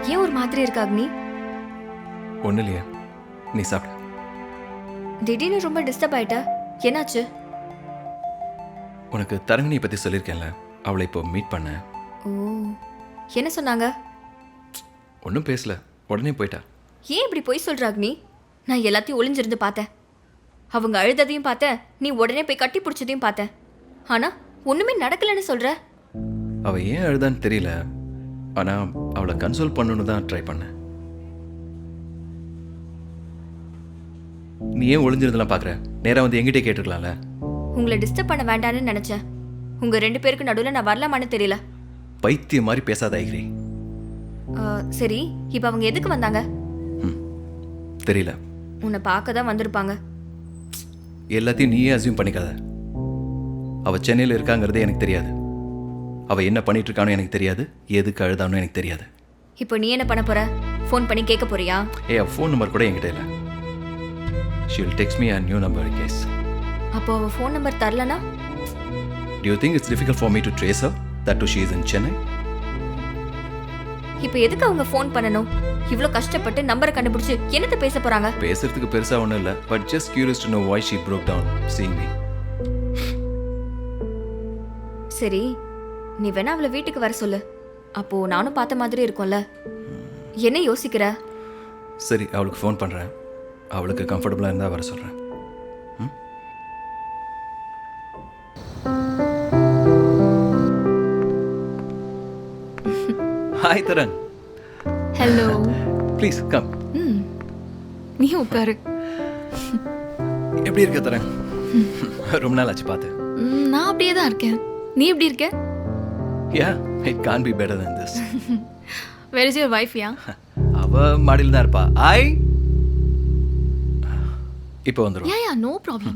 ஏன் ஒரு மாதிரி இருக்கு அக்னி? ஒன்றும் இல்லையா, நீ சாப்பிடு. திடீர்னு ரொம்ப டிஸ்டர்ப் ஆயிட்ட, என்னாச்சு? உனக்கு தரங்கினியை பற்றி சொல்லியிருக்கேன்ல, அவளை இப்போ மீட் பண்ணேன். ஓ, என்ன சொன்னாங்க? ஒன்றும் பேசல, உடனே போயிட்டா. ஏன் இப்படி போய் சொல்ற அக்னி? நான் எல்லாத்தையும் ஒளிஞ்சிருந்து பார்த்தேன். அவங்க அழுததையும் பார்த்தேன், நீ உடனே போய் கட்டி பிடிச்சதையும் பார்த்தேன். ஆனா ஒண்ணுமே நடக்கலன்னு சொல்ற. அவள் ஏன் அழுதான்னு தெரியல, ஆனால் அவளை கன்சோல் பண்ணணுன்னு தான் ட்ரை பண்ணேன். நீ ஏன் ஒளிஞ்சிருந்தெல்லாம் பார்க்குற? நேராக வந்து எங்கிட்டே கேட்டுருக்கலாம்ல. உங்களை டிஸ்டர்ப் பண்ண வேண்டான்னு நினைச்சேன். உங்க 2 பேருக்கு நடுவில் நான் வரலாமான்னு தெரியல. பைத்தியம் மாதிரி பேசாத ஐகிரி. சரி, இப்போ அவங்க எதுக்கு வந்தாங்க? தெரியல. உன்னை பார்க்க தான் வந்திருப்பாங்க. எல்லாத்தையும் நீயே அசியூம் பண்ணிக்காத. அவள் சென்னையில் இருக்காங்கிறதே எனக்கு தெரியாது. அவள் என்ன பண்ணிட்டு இருக்கானோ எனக்கு தெரியாது, எதுக்கு அழுதானோ எனக்கு தெரியாது. இப்போ நீ என்ன பண்ண போற? ஃபோன் பண்ணி கேட்க போறியா? அவள் ஃபோன் நம்பர் கூட என்கிட்ட இல்லை. She will text me a new number in case. அப்போ அவ ஃபோன் நம்பர் தரலனா? Do you think it's difficult for me to trace her? That too she is in Chennai. இப்போ எதுக்கு அவங்க ஃபோன் பண்ணணும்? இவ்ளோ கஷ்டப்பட்டு நம்பரை கண்டுபிடிச்சு என்னத்த பேச போறாங்க? பேசுறதுக்கு பெருசா ஒன்றும் இல்லை, but just curious to know why she broke down seeing me. சரி, நீ வேணா அவளை வீட்டுக்கு வர சொல்லு. அப்போ நானும் பார்த்த மாதிரி இருக்கும்ல. என்ன யோசிக்கிற? சரி, அவளுக்கு ஃபோன் பண்ணுறேன். அவளுக்கு கம்ஃபர்டபுளாக இருந்தால் வர சொல்கிறேன். Hi Tharan. Hello. Please come. நீ உட்காரு. எப்படி இருக்க தரன்? ரொம்ப நாள் ஆச்சு பார்த்து. நான் அப்படியே தான் இருக்கேன். நீ எப்படி இருக்க? Yeah, it can't be better than this. Where is your wife, yeah? அவ மாடியில் தான் இருப்பா. இப்போ வந்துடும். Yeah, no problem.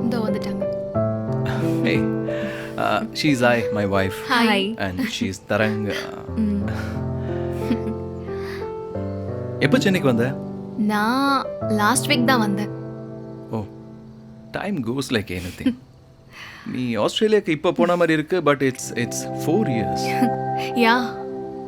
இந்த வந்துட்டாங்க. Hey, she's my wife. Hi. And she's Tarang. எப்போ சென்னைக்கு வந்த? நான் லாஸ்ட் வீக் தான் வந்தேன். ஓ, டைம் கோஸ் லைக் எனிதிங். நீ ஆஸ்திரேலியாக்கு இப்போ போன மாதிரி இருக்கு, பட் இட்ஸ் 4 years. யா,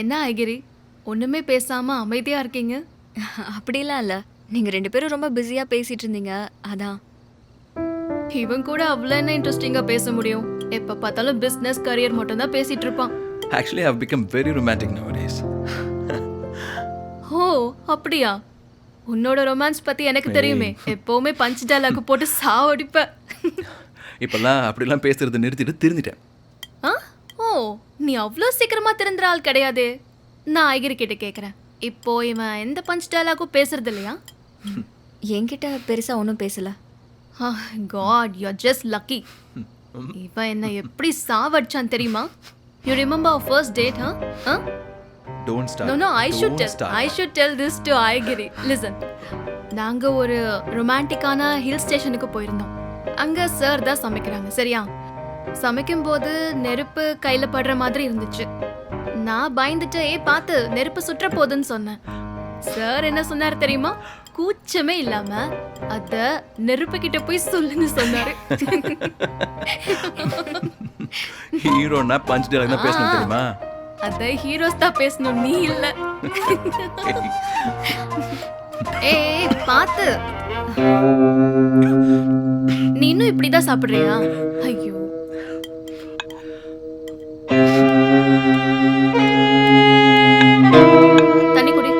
என்ன ஐகிரி ஒன்றுமே பேசாமல் அமைதியாக இருக்கீங்க? அப்படிலாம் இல்லை, நீங்கள் 2 பேரும் ரொம்ப பிஸியாக பேசிகிட்டு இருந்தீங்க அதான். இவன் கூட அவ்வளோ என்ன இன்ட்ரெஸ்டிங்காக பேச முடியும்? எப்போ பார்த்தாலும் பிஸ்னஸ் கரியர் மட்டும்தான் பேசிகிட்டு இருப்பான். Actually, I've become very romantic nowadays. ஓ அப்படியா? உன்னோட ரொமான்ஸ் பற்றி எனக்கு தெரியுமே. எப்போவுமே பஞ்ச் டைலாக் போட்டு சாவடிப்ப. இப்போல்லாம் அப்படிலாம் பேசுறது நிறுத்திட்டு திருந்திட்டேன். ஆ ஓ நீ அவ்வளோ சீக்கிரமாக திருந்துற ஆள் கிடையாதே. நான் ஐகிரி கிட்ட கேட்குறேன், இப்போ இவன் எந்த பஞ்ச் டைலாக்கும் பேசுறது இல்லையா? என்கிட்ட பெருசாக ஒன்றும் பேசலை. God you are just lucky. இவன் என்ன எப்படி சாவடிச்சான் தெரியுமா? You remember our first date? Don't start. No, I should Don't tell. start. I should tell this to Aigiri. Listen. நாங்க ஒரு ரொமான்டிக்கான ஹில் ஸ்டேஷனுக்கு போயிருந்தோம். அங்க சார் தான் சமைக்கிறாங்க, சரியா? சமைக்கும் போது நெருப்பு கையில படுற மாதிரி இருந்துச்சு. நான் பயந்துட்டு பார்த்து நெருப்பு சுற்ற போகுதுன்னு சொன்னேன். சார் என்ன சொன்னார் தெரியுமா? கூச்சமே இல்லாம அத நெருப்பு கிட்ட போய் சொல்லுன்னு சொன்னாரு. ஹீரோனா பஞ்ச் டயலாக் தான் பேசணும் தெரியுமா? அத ஹீரோஸ் தான் பேசணும், நீ இல்ல. ஏய் பாத்து, நீ இன்னும் இப்படிதான் சாப்பிடுறியா? ஐயோ தண்ணி குடி.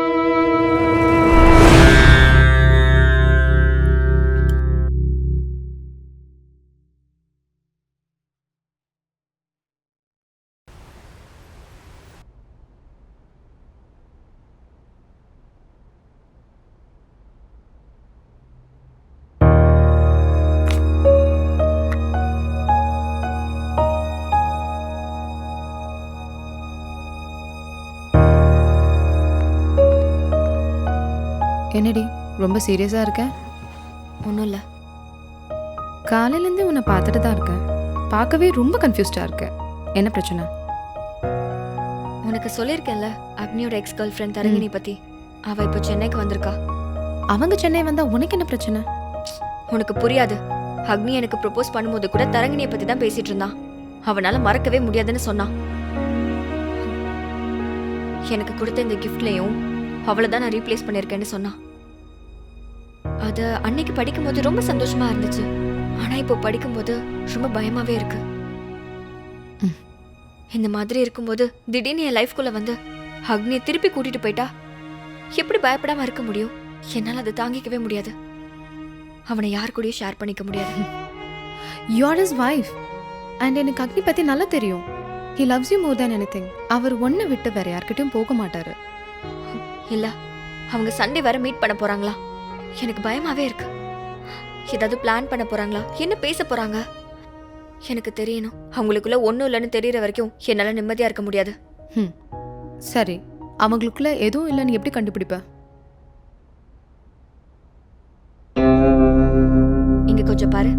என்னடி ரொம்ப சீரியஸாக இருக்க? ஒன்றும் இல்லை. காலையிலேருந்து உன்னை பார்த்துட்டு தான் இருக்கேன். பார்க்கவே ரொம்ப கன்ஃபியூஸ்டாக இருக்க. என்ன பிரச்சனை? உனக்கு சொல்லியிருக்கேன்ல அக்னியோட எக்ஸ் கேர்ள் ஃப்ரெண்ட் தரங்கினி பற்றி. அவள் இப்போ சென்னைக்கு வந்திருக்கா. அவங்க சென்னை வந்தால் உனக்கு என்ன பிரச்சனை? உனக்கு புரியாது. அக்னி எனக்கு ப்ரொபோஸ் பண்ணும்போது கூட தரங்கினியை பற்றி தான் பேசிகிட்டு இருந்தான். அவனால் மறக்கவே முடியாதுன்னு சொன்னான். எனக்கு கொடுத்த இந்த கிஃப்ட்லேயும் அவளை தான் நான் ரீப்ளேஸ் பண்ணியிருக்கேன்னு சொன்னான். அது அன்னைக்கு படிக்கும்போது ரொம்ப சந்தோஷமா இருந்துச்சு. ஆனால் இப்போ படிக்கும்போது ரொம்ப பயமாகவே இருக்கு. இந்த மாதிரி இருக்கும்போது திடீர்னு என் லைஃப்குள்ளே வந்து அக்னியை திருப்பி கூட்டிட்டு போயிட்டா எப்படி பயப்படாமல் இருக்க முடியும்? என்னால் அதை தாங்கிக்கவே முடியாது. அவனை யார் கூடயும் ஷேர் பண்ணிக்க முடியாது. You are his wife and எனக்கு அக்னி பற்றி நல்லா தெரியும். He loves you more than anything. அவர் ஒன்றை விட்டு வேற யார்கிட்டயும் போக மாட்டாரு. இல்லை, அவங்க சண்டே வர மீட் பண்ண போறாங்களா? எனக்கு பயமாவே இருக்கு. ஏதாவது பிளான் பண்ண போறாங்களா? என்ன பேச போறாங்க? எனக்கு தெரியணும். அவங்களுக்குள்ள ஒன்றும் இல்லைன்னு தெரியற வரைக்கும் என்னால் நிம்மதியா இருக்க முடியாது. சரி, அவங்களுக்குள்ள எதுவும் இல்லைன்னு எப்படி கண்டுபிடிப்ப? இங்க கொஞ்சம் பாரு.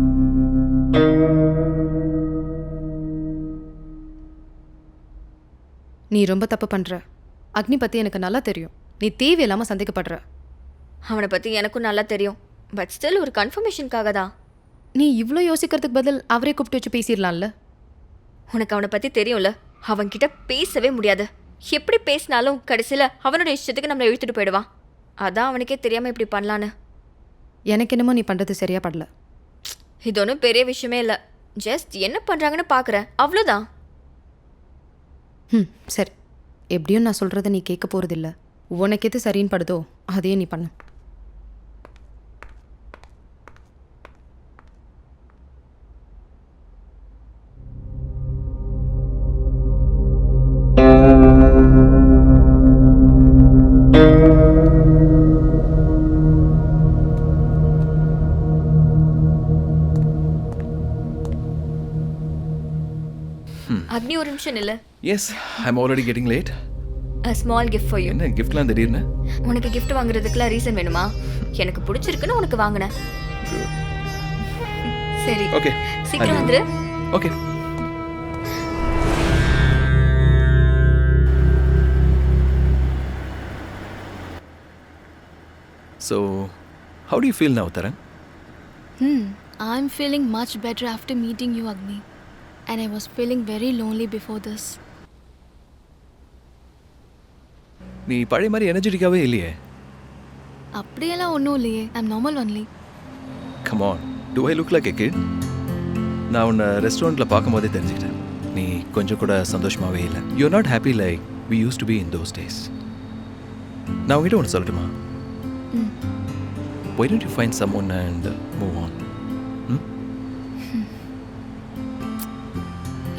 நீ ரொம்ப தப்பு பண்ற. அக்னி பத்தி எனக்கு நல்லா தெரியும். நீ தேவையில்லாம சந்தேகப்படுற. அவனை பத்தி எனக்கும் நல்லா தெரியும். பட் ஸ்டில் ஒரு கன்ஃபர்மேஷனுக்காக தான். நீ இவ்வளோ யோசிக்கிறதுக்கு பதில் அவரே கூப்பிட்டு வச்சு பேசிடலாம்ல. உனக்கு அவனை பத்தி தெரியும்ல, அவன்கிட்ட பேசவே முடியாது. எப்படி பேசினாலும் கடைசியில் அவனோட இஷ்டத்துக்கு நம்மளை இழுத்துட்டு போயிடுவான். அதான் அவனுக்கே தெரியாம இப்படி பண்ணலான்னு. எனக்கு என்னமோ நீ பண்றது சரியா படல. இது ஒன்றும் பெரிய விஷயமே இல்லை. ஜஸ்ட் என்ன பண்றாங்கன்னு பார்க்குறேன், அவ்வளோதான். சரி, எப்படியும் நான் சொல்றதை நீ கேட்க போறதில்ல. உனக்கு எது சரின்னு படுதோ அதையே நீ பண்ணு. அக்னி ஒரு நிமிஷம் இல்லை. Yes, I am already getting late. A small gift for you. என்ன கிஃப்ட்லாம் திடீர்னு? உனக்கு கிஃப்ட் வாங்குறதுக்குலாம் ரீசன் வேணுமா? எனக்கு பிடிச்சிருக்குன்னு உனக்கு வாங்கினேன். சரி, ஓகே, சீக்கிரம் வந்துரு. Okay. So, how do you feel now, Taran? I'm feeling much better after meeting you, Agni. And I was feeling very lonely before this. நீ பழைய மாதிரி எனர்ஜெட்டிக்காவே இல்லையே. அப்படியெல்லாம் ஒன்றும் இல்லையே. I'm normal only. Come on, to I look like a kit? நான் உன்னை ரெஸ்டாரண்ட்டில் பார்க்கும்போதே தெரிஞ்சுக்கிட்டேன், நீ கொஞ்சம் கூட சந்தோஷமாகவே இல்லை. You are not happy like we use to be in those days. நான் உங்ககிட்ட ஒன்று சொல்லட்டுமா? Why don't you find someone and move on?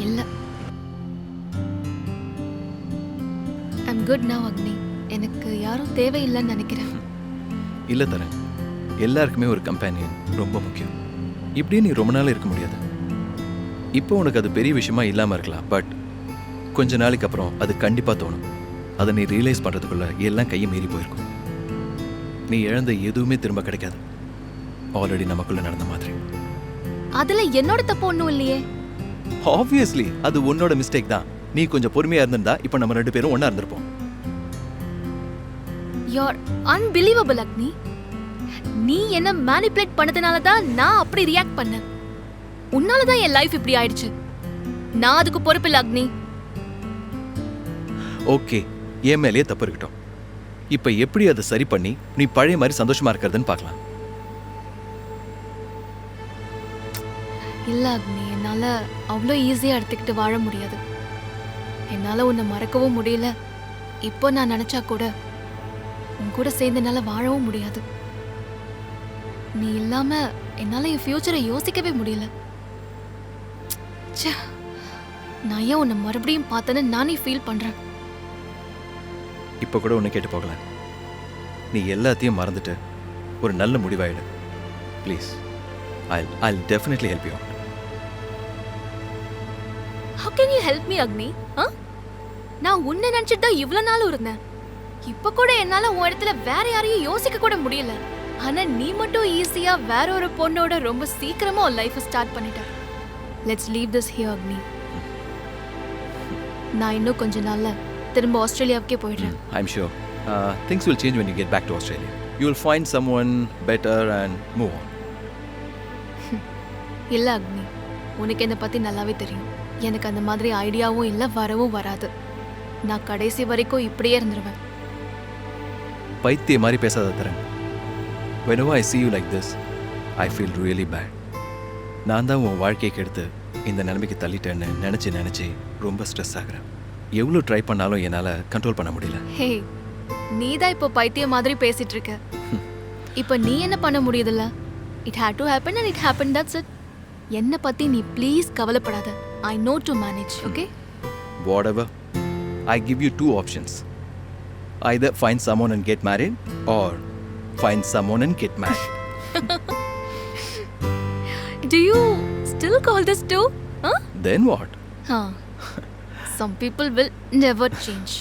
இல்ல. ஐம் குட் நவ் அக்னி. எனக்கு யாரும் தேவையில்லைன்னு நினைக்கிறேன். இல்லை தரேன், எல்லாருக்குமே ஒரு கம்பேனியன் ரொம்ப முக்கியம். இப்படியே நீ ரொம்ப நாள் இருக்க முடியாது. இப்போ உனக்கு அது பெரிய விஷயமா இல்லாமல் இருக்கலாம், பட் கொஞ்ச நாளைக்கு அப்புறம் அது கண்டிப்பாக தோணும். அதை நீ ரியலைஸ் பண்ணுறதுக்குள்ள எல்லாம் கையை மீறி போயிருக்கும். நீ இழந்த எதுவுமே திரும்ப கிடைக்காது, ஆல்ரெடி நமக்குள்ள நடந்த மாதிரி. அதுல என்னோட தப்பு ஒன்றும் இல்லையே. ஆப்வியஸ்லி அது உன்னோட மிஸ்டேக் தான். நீ கொஞ்சம் பொறுமையாக இருந்திருந்தா இப்போ நம்ம 2 பேரும் ஒன்றா இருந்திருப்போம். யூஆர் அன்பிலீவபிள் அக்னி. நீ என்ன மேனிபுலேட் பண்ணதுனால தான் நான் அப்படி ரியாக்ட் பண்ணேன். உன்னால தான் என் லைஃப் இப்படி ஆயிடுச்சு. நான் அதுக்கு பொறுப்பில்லை அக்னி. ஓகே, என் மேலேயே தப்பு இருக்கட்டும். இப்போ எப்படி அதை சரி பண்ணி நீ பழைய மாதிரி சந்தோஷமா இருக்கிறதுன்னு பார்க்கலாம். இல்ல அக்னி, என்னால அவ்வளோ ஈஸியா எடுத்துக்கிட்டு வாழ முடியாது. என்னால உன்னை மறக்கவும் முடியல. இப்போ நான் நினைச்சா கூட உன் கூட சேர்ந்து என்னால வாழவும் முடியாது. நீ இல்லாம என்னால என் ஃபியூச்சரை யோசிக்கவே முடியல. ச்சே, நான் ஏன் உன்னை மறுபடியும் பார்த்தேன்னு நானே ஃபீல் பண்றேன். இப்போ கூட ஒன்று கேட்டு போகல, நீ எல்லாத்தையும் மறந்துட்டு ஒரு நல்ல முடிவாயிடு please. I'll definitely help you out. How can you help me அக்னி? நான் உன்னை நினைச்சிட்டு தான் இவ்வளவு நாள் இருந்தேன். இப்ப கூட என்னால உன் இடத்துல வேற யாரையும் யோசிக்க கூட முடியல. ஆனா நீ மட்டும் ஈஸியா வேற ஒரு பொண்ணோட ரொம்ப சீக்கிரமா ஒரு லைஃப் ஸ்டார்ட் பண்ணிட்ட. லெட்ஸ் லீவ் திஸ் ஹியர் அக்னி. நான் இன்னும் கொஞ்ச நாள்ல திரும்ப ஆஸ்திரேலியாவுக்கே போயிடுறேன். I'm sure things will change when you get back to Australia. You will find someone better and move on. இல்ல அக்னி, உனக்கு என்னை பத்தி நல்லாவே தெரியும். எனக்கு அந்த மாதிரி ஐடியாவும் இல்லை, வரவும் வராது. நான் கடைசி வரைக்கும் இப்படியே இருந்துருவேன். பைத்திய மாதிரி பேசாத தரேன். Whenever I see you like this, I feel really bad. நான் தான் உன் வாழ்க்கையை கெடுத்து இந்த நிலைமைக்கு தள்ளிட்டேன்னு நினச்சி ரொம்ப ஸ்ட்ரெஸ் ஆகுறேன். எவ்வளோ ட்ரை பண்ணாலும் என்னால் கண்ட்ரோல் பண்ண முடியல. ஹே, நீ தான் இப்போ பைத்திய மாதிரி பேசிட்டு இருக்க. இப்போ நீ என்ன பண்ண முடியுதுல்ல? It had to happen and it happen, that's it. என்னை பற்றி நீ ப்ளீஸ் கவலைப்படாத. I know to manage, okay? Whatever. I give you 2 options. Either find someone and get married or find someone and get married. Do you still call this two? Huh? Then what? Huh. Some people will never change.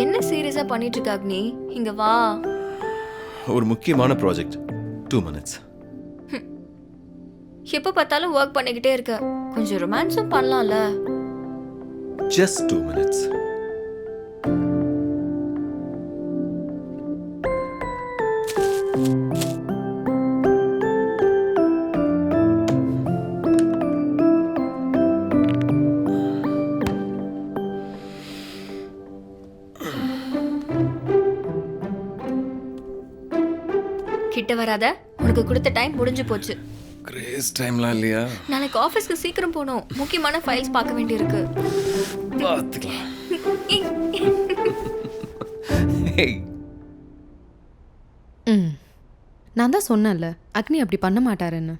என்ன சீரியஸா பண்ணிட்டு இருக்க அக்னி? இங்க வா. ஒரு முக்கியமான project. 2 minutes. எப்போ பார்த்தாலும் ஒர்க் பண்ணிக்கிட்டே இருக்க. கொஞ்சம் ரொமான்ஸும் பண்ணலாம்ல. Just 2 minutes. கிட்ட வராத, உனக்கு கொடுத்த டைம் முடிஞ்சு போச்சு. கிரேஸ் டைம்லாம் இல்லையா? நாளைக்கு ஆஃபீஸ்க்கு சீக்கிரம் போகணும். முக்கியமான ஃபைல்ஸ் பார்க்க வேண்டியிருக்கு. பார்த்துக்கலாம். Hey. நான் தான் சொன்னேன்ல, அக்னி அப்படி பண்ண மாட்டாருன்னு.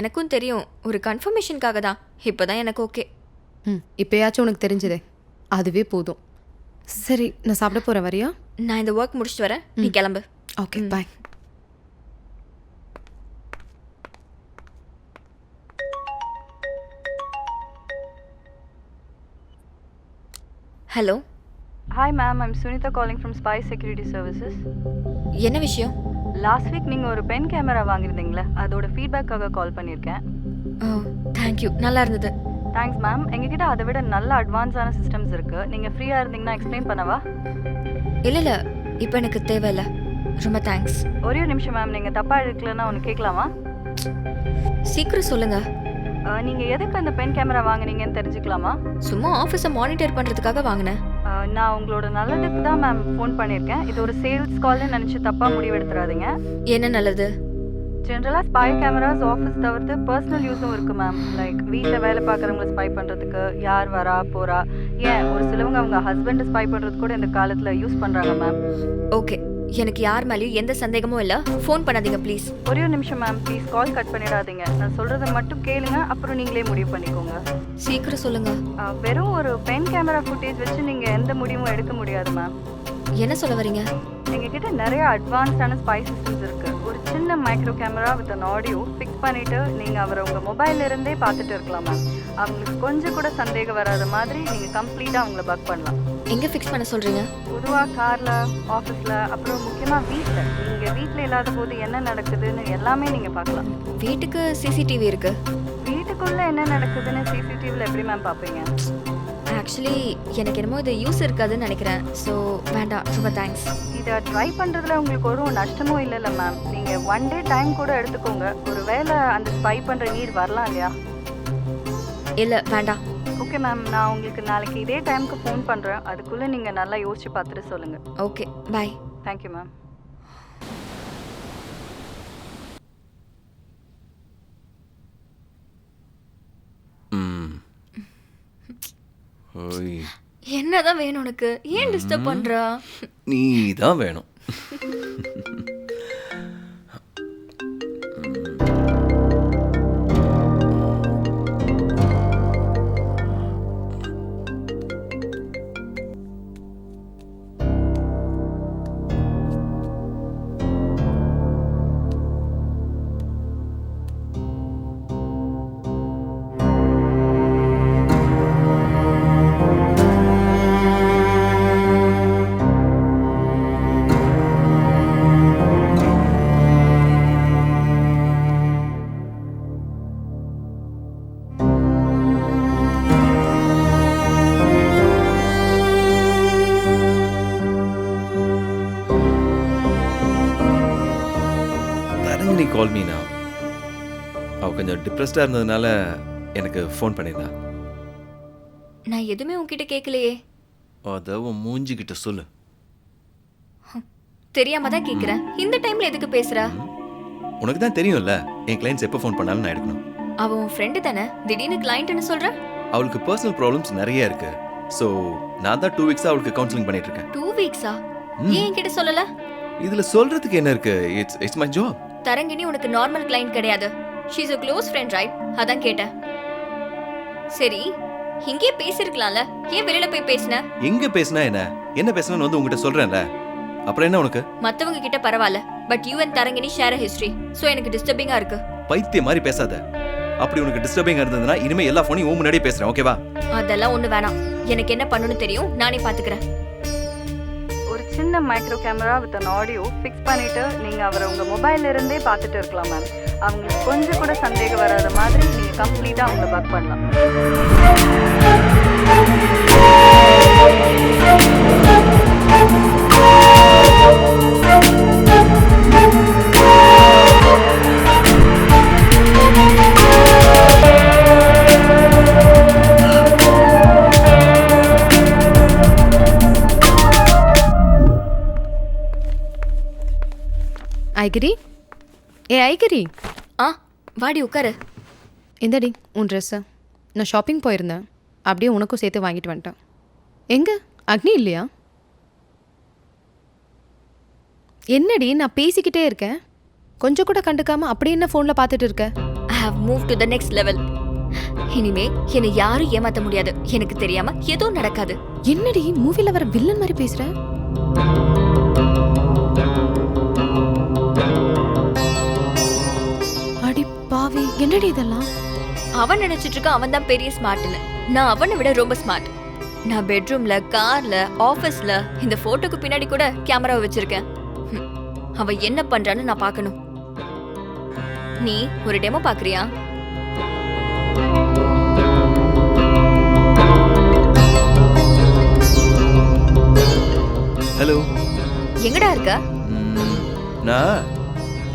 எனக்கும் தெரியும், ஒரு கன்ஃபர்மேஷனுக்காக தான். இப்போதான் எனக்கு ஓகே. இப்போயாச்சும் உனக்கு தெரிஞ்சதே, அதுவே போதும். சரி, நான் சாப்பிட போகிறேன், வரியா? நான் இந்த ஒர்க் முடிச்சுட்டு வரேன், நீ கிளம்பு. Okay, bye. Hello. Hi ma'am, I'm Sunita calling from Spy Security Services. என்ன விஷயம்? லாஸ்ட் வீக் நீங்கள் ஒரு பென் கேமரா வாங்கியிருந்தீங்களே அதோட ஃபீட்பேக்காக கால் பண்ணியிருக்கேன். ஓ தேங்க்யூ, நல்லா இருந்தது. Thanks ma'am. எங்ககிட்ட அதை விட நல்ல அட்வான்ஸான சிஸ்டம்ஸ் இருக்குது. நீங்கள் ஃப்ரீயாக இருந்தீங்கன்னா எக்ஸ்பிளைன் பண்ணவா? இல்லை இப்போ எனக்கு தேவையில்லை. ரொம்ப தேங்க்ஸ். ஒரே ஒரு நிமிஷம் மேம், நீங்கள் தப்பாக எடுக்கலன்னா ஒன்று கேட்கலாமா? சீக்கிரம் சொல்லுங்க. நீங்கள் எதுக்கு அந்த பென் கேமரா வாங்குனீங்கன்னு தெரிஞ்சுக்கலாமா? சும்மா ஆஃபீஸை மானிட்டர் பண்ணுறதுக்காக வாங்கினேன். நான் உங்களோட நல்லதுக்கு தான் மேம் ஃபோன் பண்ணியிருக்கேன். இது ஒரு சேல்ஸ் கால்னு நினச்சி தப்பாக முடிவு எடுத்துறாதீங்க. என்ன நல்லது? ஜென்ரலாக ஸ்பை கேமராஸ் ஆஃபீஸ் தவிர்த்து பர்சனல் யூஸும் இருக்குது மேம். லைக் வீட்டில் வேலை பார்க்குறவங்களை ஸ்பை பண்ணுறதுக்கு, யார் வரா போகிறா, ஏன் ஒரு சிலவங்க அவங்க ஹஸ்பண்டை ஸ்பை பண்ணுறது கூட இந்த காலத்தில் யூஸ் பண்ணுறாங்க மேம். ஓகே, எனக்கு யார் மேலேயும் எந்த சந்தேகமும் இல்லை. ஃபோன் பண்ணாதீங்க ப்ளீஸ். ஒரே ஒரு நிமிஷம் மேம், ப்ளீஸ் கால் கட் பண்ணிடாதீங்க. நான் சொல்கிறத மட்டும் கேளுங்க, அப்புறம் நீங்களே முடிவு பண்ணிக்கோங்க. சீக்கிரம் சொல்லுங்க. வெறும் ஒரு பென் கேமரா ஃபுட்டேஜ் வச்சு நீங்கள் எந்த முடிவும் எடுக்க முடியாது மேம். என்ன சொல்ல வரீங்க? எங்ககிட்ட நிறைய அட்வான்ஸ்டான ஸ்பை சிஸ்டம்ஸ் இருக்குது. ஒரு சின்ன micro camera with an audio fix பண்ணிவிட்டு நீங்கள் அவரை உங்கள் மொபைல்ல இருந்தே பார்த்துட்டு இருக்கலாம் மேம். அவங்களுக்கு கொஞ்சம் கூட சந்தேகம் வராத மாதிரி நீங்கள் கம்ப்ளீட்டாக அவங்கள பக் பண்ணலாம். எங்கே ஃபிக்ஸ் பண்ண சொல்கிறீங்க? பொதுவாக காரில், ஆஃபீஸில், அப்புறம் முக்கியமாக வீட்டில். நீங்கள் வீட்டில் இல்லாத போது என்ன நடக்குதுன்னு எல்லாமே நீங்கள் பார்க்கலாம். வீட்டுக்கு சிசிடிவி இருக்கு. வீட்டுக்குள்ளே என்ன நடக்குதுன்னு சிசிடிவியில் எப்படி மேம் பார்ப்பீங்க? ஆக்சுவலி எனக்கு என்னமோ இது யூஸ் இருக்காதுன்னு நினைக்கிறேன். ஸோ வேண்டாம், ரொம்ப தேங்க்ஸ். இதை ட்ரை பண்ணுறதுல உங்களுக்கு ஒரு நஷ்டமும் இல்லைல்ல மேம். நீங்கள் 1 டே டைம் கூட எடுத்துக்கோங்க. ஒரு வேளை அந்த ஸ்பை பண்ணுற நீர் வரலாம் இல்லையா? இல்லை வேண்டாம். ஓகே மேம், நான் உங்களுக்கு நாளைக்கு இதே டைமுக்கு ஃபோன் பண்ணுறேன். அதுக்குள்ளே நீங்கள் நல்லா யோசிச்சு பார்த்துட்டு சொல்லுங்கள். Okay, bye. Thank you ma'am. என்னதான் வேணும் உனக்கு? ஏன் டிஸ்டர்ப் பண்றா? நீ தான் வேணும். நீ கால் மீ now. அவ கொஞ்சம் டிப்ரெஸ்டாக இருந்ததுனால எனக்கு ஃபோன் பண்ணியிருந்தா. நான் எதுவுமே உன்கிட்ட கேட்கலையே. அதை உன் மூஞ்சிக்கிட்ட சொல்லு. தெரியாம தான் கேட்குறேன். இந்த டைம்ல எதுக்கு பேசுற? உனக்கு தான் தெரியும்ல என் கிளைண்ட்ஸ் எப்போ ஃபோன் பண்ணாலும் நான் எடுக்கணும். அவன் உன் ஃப்ரெண்டு தானே, திடீர்னு கிளைண்ட்னு சொல்ற? அவளுக்கு பர்சனல் ப்ராப்ளம்ஸ் நிறைய இருக்கு. ஸோ நான் தான் 2 வீக்ஸாக அவளுக்கு கவுன்சிலிங் பண்ணிட்டு இருக்கேன். 2 வீக்ஸா? ஏன் என்கிட்ட சொல்லல? இதில் சொல்றதுக்கு என்ன இருக்கு? It's my job. தரங்கினி உனக்கு நார்மல் கிளைண்ட் கிடையாது. She is a close friend, right? அதான் கேட்டேன். சரி, இங்கே பேசிருக்கலாம்ல, ஏன் வெளியில போய் பேசின? எங்க பேசினா என்ன பேசணும்னு வந்து உங்ககிட்ட சொல்றேன்ல, அப்புறம் என்ன உனக்கு? மத்தவங்க கிட்ட பரவாயில்ல, but you and Tarangini share history. So எனக்கு டிஸ்டர்பிங்கா இருக்கு. பைத்திய மாதிரி பேசாத. அப்படி உனக்கு டிஸ்டர்பிங்கா இருந்ததுன்னா இனிமே எல்லா ஃபோனையும் உன் முன்னாடியே பேசுறேன், ஓகேவா? அதெல்லாம் ஒண்ணு வேணாம். எனக்கு என்ன பண்ணணும்னு தெரியும், நானே பாத்துக்கிறேன். ஒரு சின்ன micro camera with an audio fix பண்ணிவிட்டு நீங்கள் அவரை உங்கள் மொபைல்ல இருந்தே பார்த்துட்டு இருக்கலாம் மேம். அவங்களுக்கு கொஞ்சம் கூட சந்தேகம் வராத மாதிரி நீங்கள் கம்ப்ளீட்டாக அவங்கள பக் பண்ணலாம். ஐகிரி, ஐகிரி. வாடி உட்காரு. இந்தடி உன் ட்ரெஸ்ஸு. நான் ஷாப்பிங் போயிருந்தேன், அப்படியே உனக்கும் சேர்த்து வாங்கிட்டு வந்துட்டேன். எங்கே அக்னி இல்லையா? என்னடி நான் பேசிக்கிட்டே இருக்கேன், கொஞ்சம் கூட கண்டுக்காம அப்படியே என்ன ஃபோனில் பார்த்துட்டு இருக்க? I have moved to the next level. இனிமே என்னை யாரும் ஏமாத்த முடியாது. எனக்கு தெரியாம எதுவும் நடக்காது. என்னடி மூவில வர வில்லன் மாதிரி பேசுற? அடி பாவி, என்னடி இதெல்லாம்? அவன் நினைச்சிட்டு இருக்க அவன் தான் பெரிய ஸ்மார்ட்னு. நான் அவனை விட ரொம்ப ஸ்மார்ட். நான் பெட்ரூம்ல, கார்ல, ஆபீஸ்ல இந்த போட்டோக்கு பின்னாடி கூட கேமரா வச்சிருக்கேன். அவ என்ன பண்றான்னு நான் பார்க்கணும். நீ ஒரு டெமோ பார்க்கறியா? ஹலோ, எங்கடா இருக்க? நான்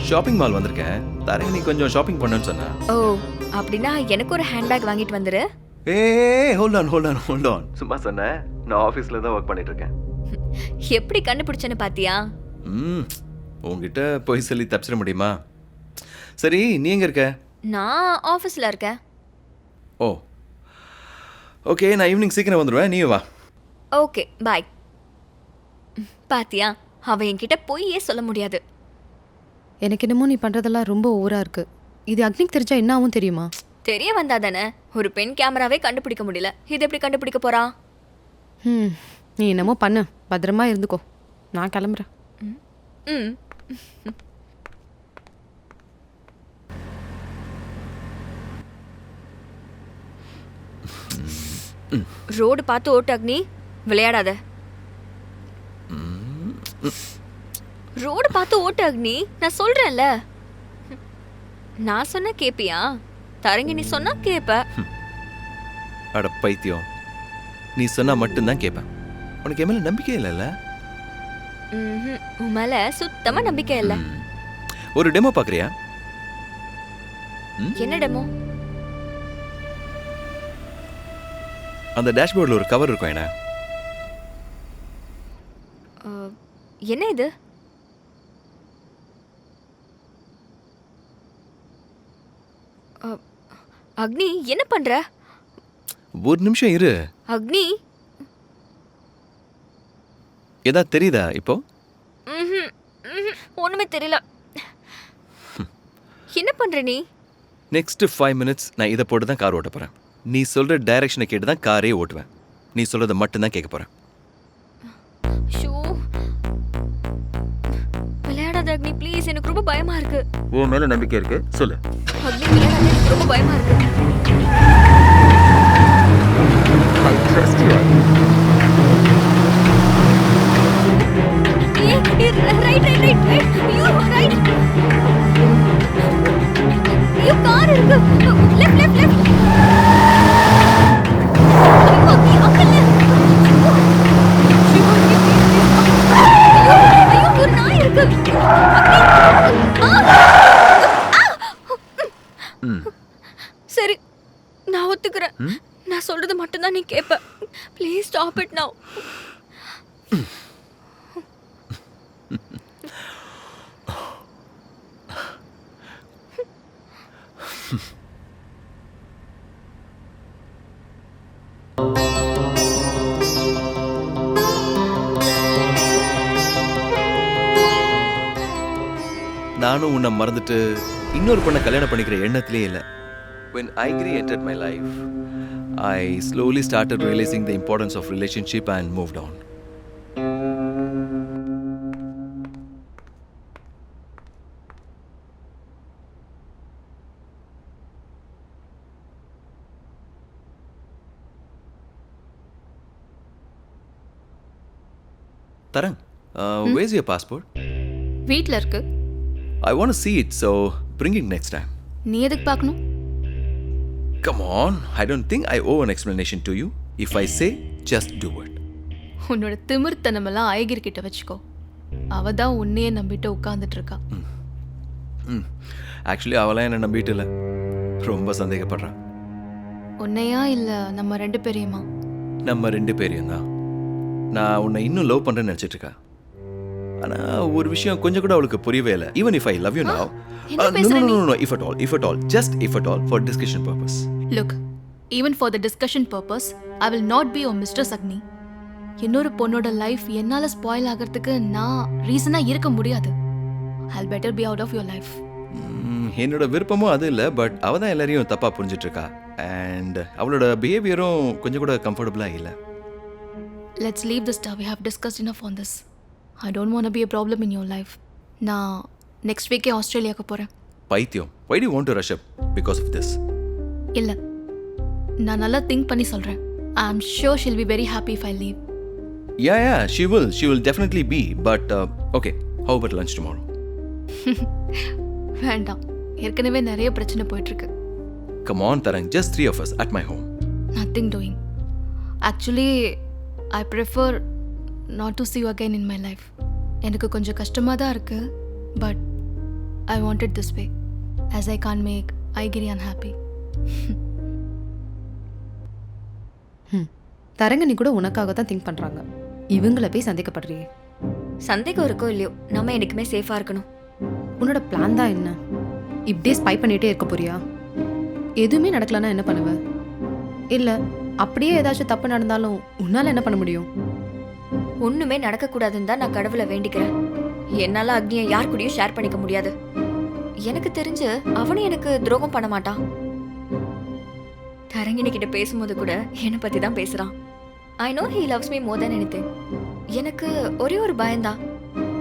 ஷாப்பிங் மால் வந்திருக்கேன். தரங்கி கொஞ்சம் ஷாப்பிங் பண்ணணும்னு சொன்னா. ஓ, அப்படின்னா எனக்கு ஒரு ஹேண்ட்பேக் வாங்கிட்டு வந்துரு. ஏய், ஹோல்ட் ஆன். சும்மா சொன்னேன். நான் ஆஃபீஸில் தான் ஒர்க் பண்ணிட்டு இருக்கேன். எப்படி கண்டுபிடிச்சேன்னு பாத்தியா? உங்ககிட்ட போய் சொல்லி தப்பிச்சிட முடியுமா? சரி, நீ எங்க இருக்க? நான் ஆஃபீஸில் இருக்கேன். ஓ, ஓகே. நான் ஈவினிங் சீக்கிரம் வந்துடுவேன். நீ வா. ஓகே, பாய். பாத்தியா, அவ என்கிட்ட பொய்யே சொல்ல முடியாது. எனக்கு என்னமோ நீ பண்ணுறதெல்லாம் ரொம்ப ஓவராக இருக்கு. இது அக்னிக்கு தெரிஞ்சா என்ன ஆகும் தெரியுமா? தெரிய வந்தா தானே. ஒரு பெண் கேமராவே கண்டுபிடிக்க முடியல, இது எப்படி கண்டுபிடிக்க போறா? நீ என்னமோ பண்ணு, பத்திரமா இருந்துக்கோ. நான் கிளம்புறேன். ம். ரோடு பார்த்து ஓட்டு அக்னி, விளையாடாத. ரோடு பார்த்து ஓட்டு அக்னி, நான் சொல்றேன்ல. நான் சொன்ன கேப்பியா? தரங்கி நீ சொன்னா கேப்ப. அட பைத்தியம், நீ சொன்னா மட்டும்தான் கேட்பேன். உனக்கு என் மேல நம்பிக்கை இல்லைல்ல? உன் மேல சுத்தமா நம்பிக்கை இல்ல. ஒரு டெமோ பார்க்கறியா? என்ன டெமோ? அந்த டேஷ்போர்டில் ஒரு கவர் இருக்கும். என்ன இது? அக்னி, என்ன பண்ற? ஒரு நிமிஷம் இரு. அக்னி, ஏதாவது தெரியுதா இப்போ? ஒண்ணுமே தெரியல. என்ன பண்ற நீ? நெக்ஸ்ட் 5 minutes நான் இதை போட்டு தான் கார் ஓட்ட போறேன். நீ சொல்ற டைரக்ஷனை கேட்டு தான் காரே ஓட்டுவேன். நீ சொல்றதை மட்டும்தான் கேட்க போறேன். விளையாடாத அக்னி, ப்ளீஸ். எனக்கு ரொம்ப பயமா இருக்கு. உன் மேல நம்பிக்கை இருக்கு, சொல்லு. அக்னி, விளையாடாத, எனக்கு ரொம்ப பயமா இருக்கு. கார் இருக்கு. லெஃப்ட். ஒரு நாய் இருக்கு. சரி, நான் ஒத்துக்கிறேன். நான் சொல்றது மட்டும்தான் நீ கேப்ப. Please stop it now. நானும் உன்னை மறந்துட்டு இன்னொரு பொண்ணை கல்யாணம் பண்ணிக்கிற எண்ணத்திலே இல்லை. When Aigri entered my life, I slowly started realizing the importance of relationship and moved on. Tarang, where's your passport? வீட்ல இருக்கு. I want to see it, so bring it next time. நீ எதுக்கு பார்க்கணும்? Come on, I don't think I owe an explanation to you. If I say, just do it. உன்னோட திமிர்த்தனமெல்லாம் ஐகிர் கிட்ட வச்சுக்கோ. அவ தான் உன்னையே நம்பிட்டு உட்கார்ந்துட்டு இருக்கா. ஆக்சுவலி அவளாம் என்ன நம்பிட்டு இல்லை, ரொம்ப சந்தேகப்படுறான். உன்னையா இல்ல நம்ம 2 பேரையுமா? நம்ம 2 பேரையும் தான். நான் உன்னை இன்னும் லவ் பண்றேன்னு நினைச்சிட்டு இருக்கா. ஆனா ஒரு விஷயம் கொஞ்சம் கூட அவளுக்கு புரியவே இல்லை. Even if I love you now, no, if at all, just if at all, for discussion purpose. Look, even for the discussion purpose, I will not be your Mistress Agni. இன்னொரு பொண்ணோட லைஃப் என்னால spoil ஆகிறதுக்கு நான் ரீசனா இருக்க முடியாது. I'll better be out of your life. என்னோட விருப்பமும் அது இல்லை, பட் அவ தான் எல்லாரையும் தப்பா புரிஞ்சிட்டு இருக்கா. அண்ட் அவளோட பிஹேவியரும் கொஞ்சம் கூட கம்ஃபர்டபுளா இல்லை. Let's leave this stuff. We have discussed enough on this. I don't want to be a problem in your life. நான் நெக்ஸ்ட் வீக்கே ஆஸ்திரேலியாவுக்கு போகிறேன். பைத்தியம். Why do you want to rush up because of this? இல்லை, நான் நல்லா think பண்ணி சொல்கிறேன். I'm sure she'll be very happy if I leave. Yeah, she will definitely be. But okay, how about lunch tomorrow? வேண்டாம், ஏற்கனவே நிறைய பிரச்சனை போயிட்டுருக்கு. Come on, Tarang, just 3 of us at my home. Nothing doing. Actually I prefer not to see you again in my life. எனக்கு கொஞ்சம் கஷ்டமாக தான் இருக்குது, but I want it this way as I can't make ஐகிரி unhappy. தரங்கனி கூட உனக்காக தான் think பண்ணுறாங்க. இவங்கள போய் சந்தேகப்படுறியே. சந்தேகம் இருக்கோ இல்லையோ, நம்ம எனக்குமே சேஃபாக இருக்கணும். உன்னோட பிளான் தான் என்ன? இப்படியே ஸ்பை பண்ணிகிட்டே இருக்க போறியா? எதுவுமே நடக்கலன்னா என்ன பண்ணுவ? இல்லை அப்படியே ஏதாச்சும் தப்பு நடந்தாலும் உன்னால் என்ன பண்ண முடியும்? ஒன்றுமே நடக்கக்கூடாதுன்னு தான் நான் கடவுளை வேண்டிக்கிறேன். என்னால் அக்னியை யார் கூடயும் ஷேர் பண்ணிக்க முடியாது. எனக்கு தெரிஞ்சு அவனும் எனக்கு துரோகம் பண்ண மாட்டான். தரங்கினி கிட்ட பேசும்போது கூட என்னை பற்றி தான் பேசுகிறான். I know he loves me more then anything. எனக்கு ஒரே ஒரு பயம்தான்.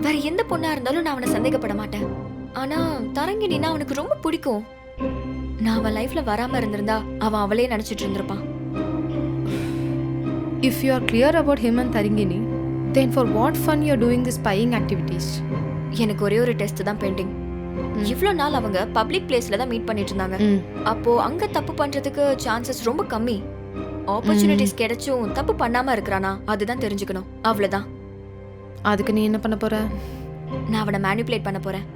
வேற எந்த பொண்ணா இருந்தாலும் நான் அவனை சந்தேகப்பட மாட்டேன். ஆனால் தரங்கினா அவனுக்கு ரொம்ப பிடிக்கும். நான் அவன் லைஃப்ல வராமல் இருந்திருந்தா அவன் அவளே நினச்சிட்டு இருந்திருப்பான். If you are clear about him and Tarangini, then for what fun you are doing this spying activities? எனக்கு ஒரே ஒரு டெஸ்ட் தான் பெண்டிங். இவ்வளோ நாள் அவங்க பப்ளிக் பிளேஸ்ல தான் மீட் பண்ணிட்டு இருந்தாங்க. அப்போ அங்க தப்பு பண்றதுக்கு சான்சஸ் ரொம்ப கம்மி. ஆப்பர்ச்சுனிட்டிஸ் கிடைச்சும் தப்பு பண்ணாம இருக்கிறானா அதுதான் தெரிஞ்சுக்கணும். அவ்வளவுதான். அதுக்கு நீ என்ன பண்ண போற? நான் அவனை மேனிப்புலேட் பண்ண போறேன்.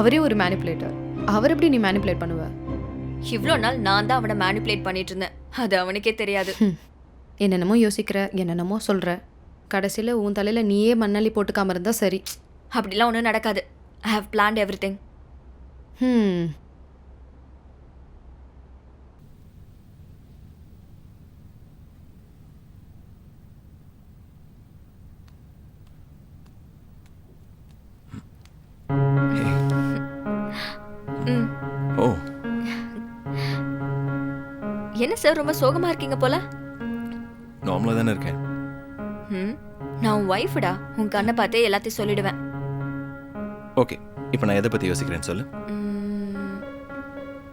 அவரே ஒரு மேனிப்புலேட்டர். அவர் எப்படி நீ மேனிப்புலேட் பண்ணுவ? இவ்வளோ நாள் நான் தான் அவனை மேனிப்புலேட் பண்ணிட்டு இருந்தேன். அது அவனுக்கே தெரியாது. என்னென்னமோ யோசிக்கிற, என்னென்னமோ சொல்ற. கடைசியில் உன் தலையில நீயே மண்ணள்ளி போட்டுக்காம இருந்தா சரி. அப்படிலாம் ஒன்றும் நடக்காது. I have planned everything. ஓ, என்ன சார் ரொம்ப சோகமா இருக்கீங்க போல? நார்மலாக தானே இருக்கேன். நான் உன் ஒய்ஃப்டா. உன் கண்ணை பார்த்தே எல்லாத்தையும் சொல்லிடுவேன். ஓகே, இப்போ நான் எதை பற்றி யோசிக்கிறேன்னு சொல்லு.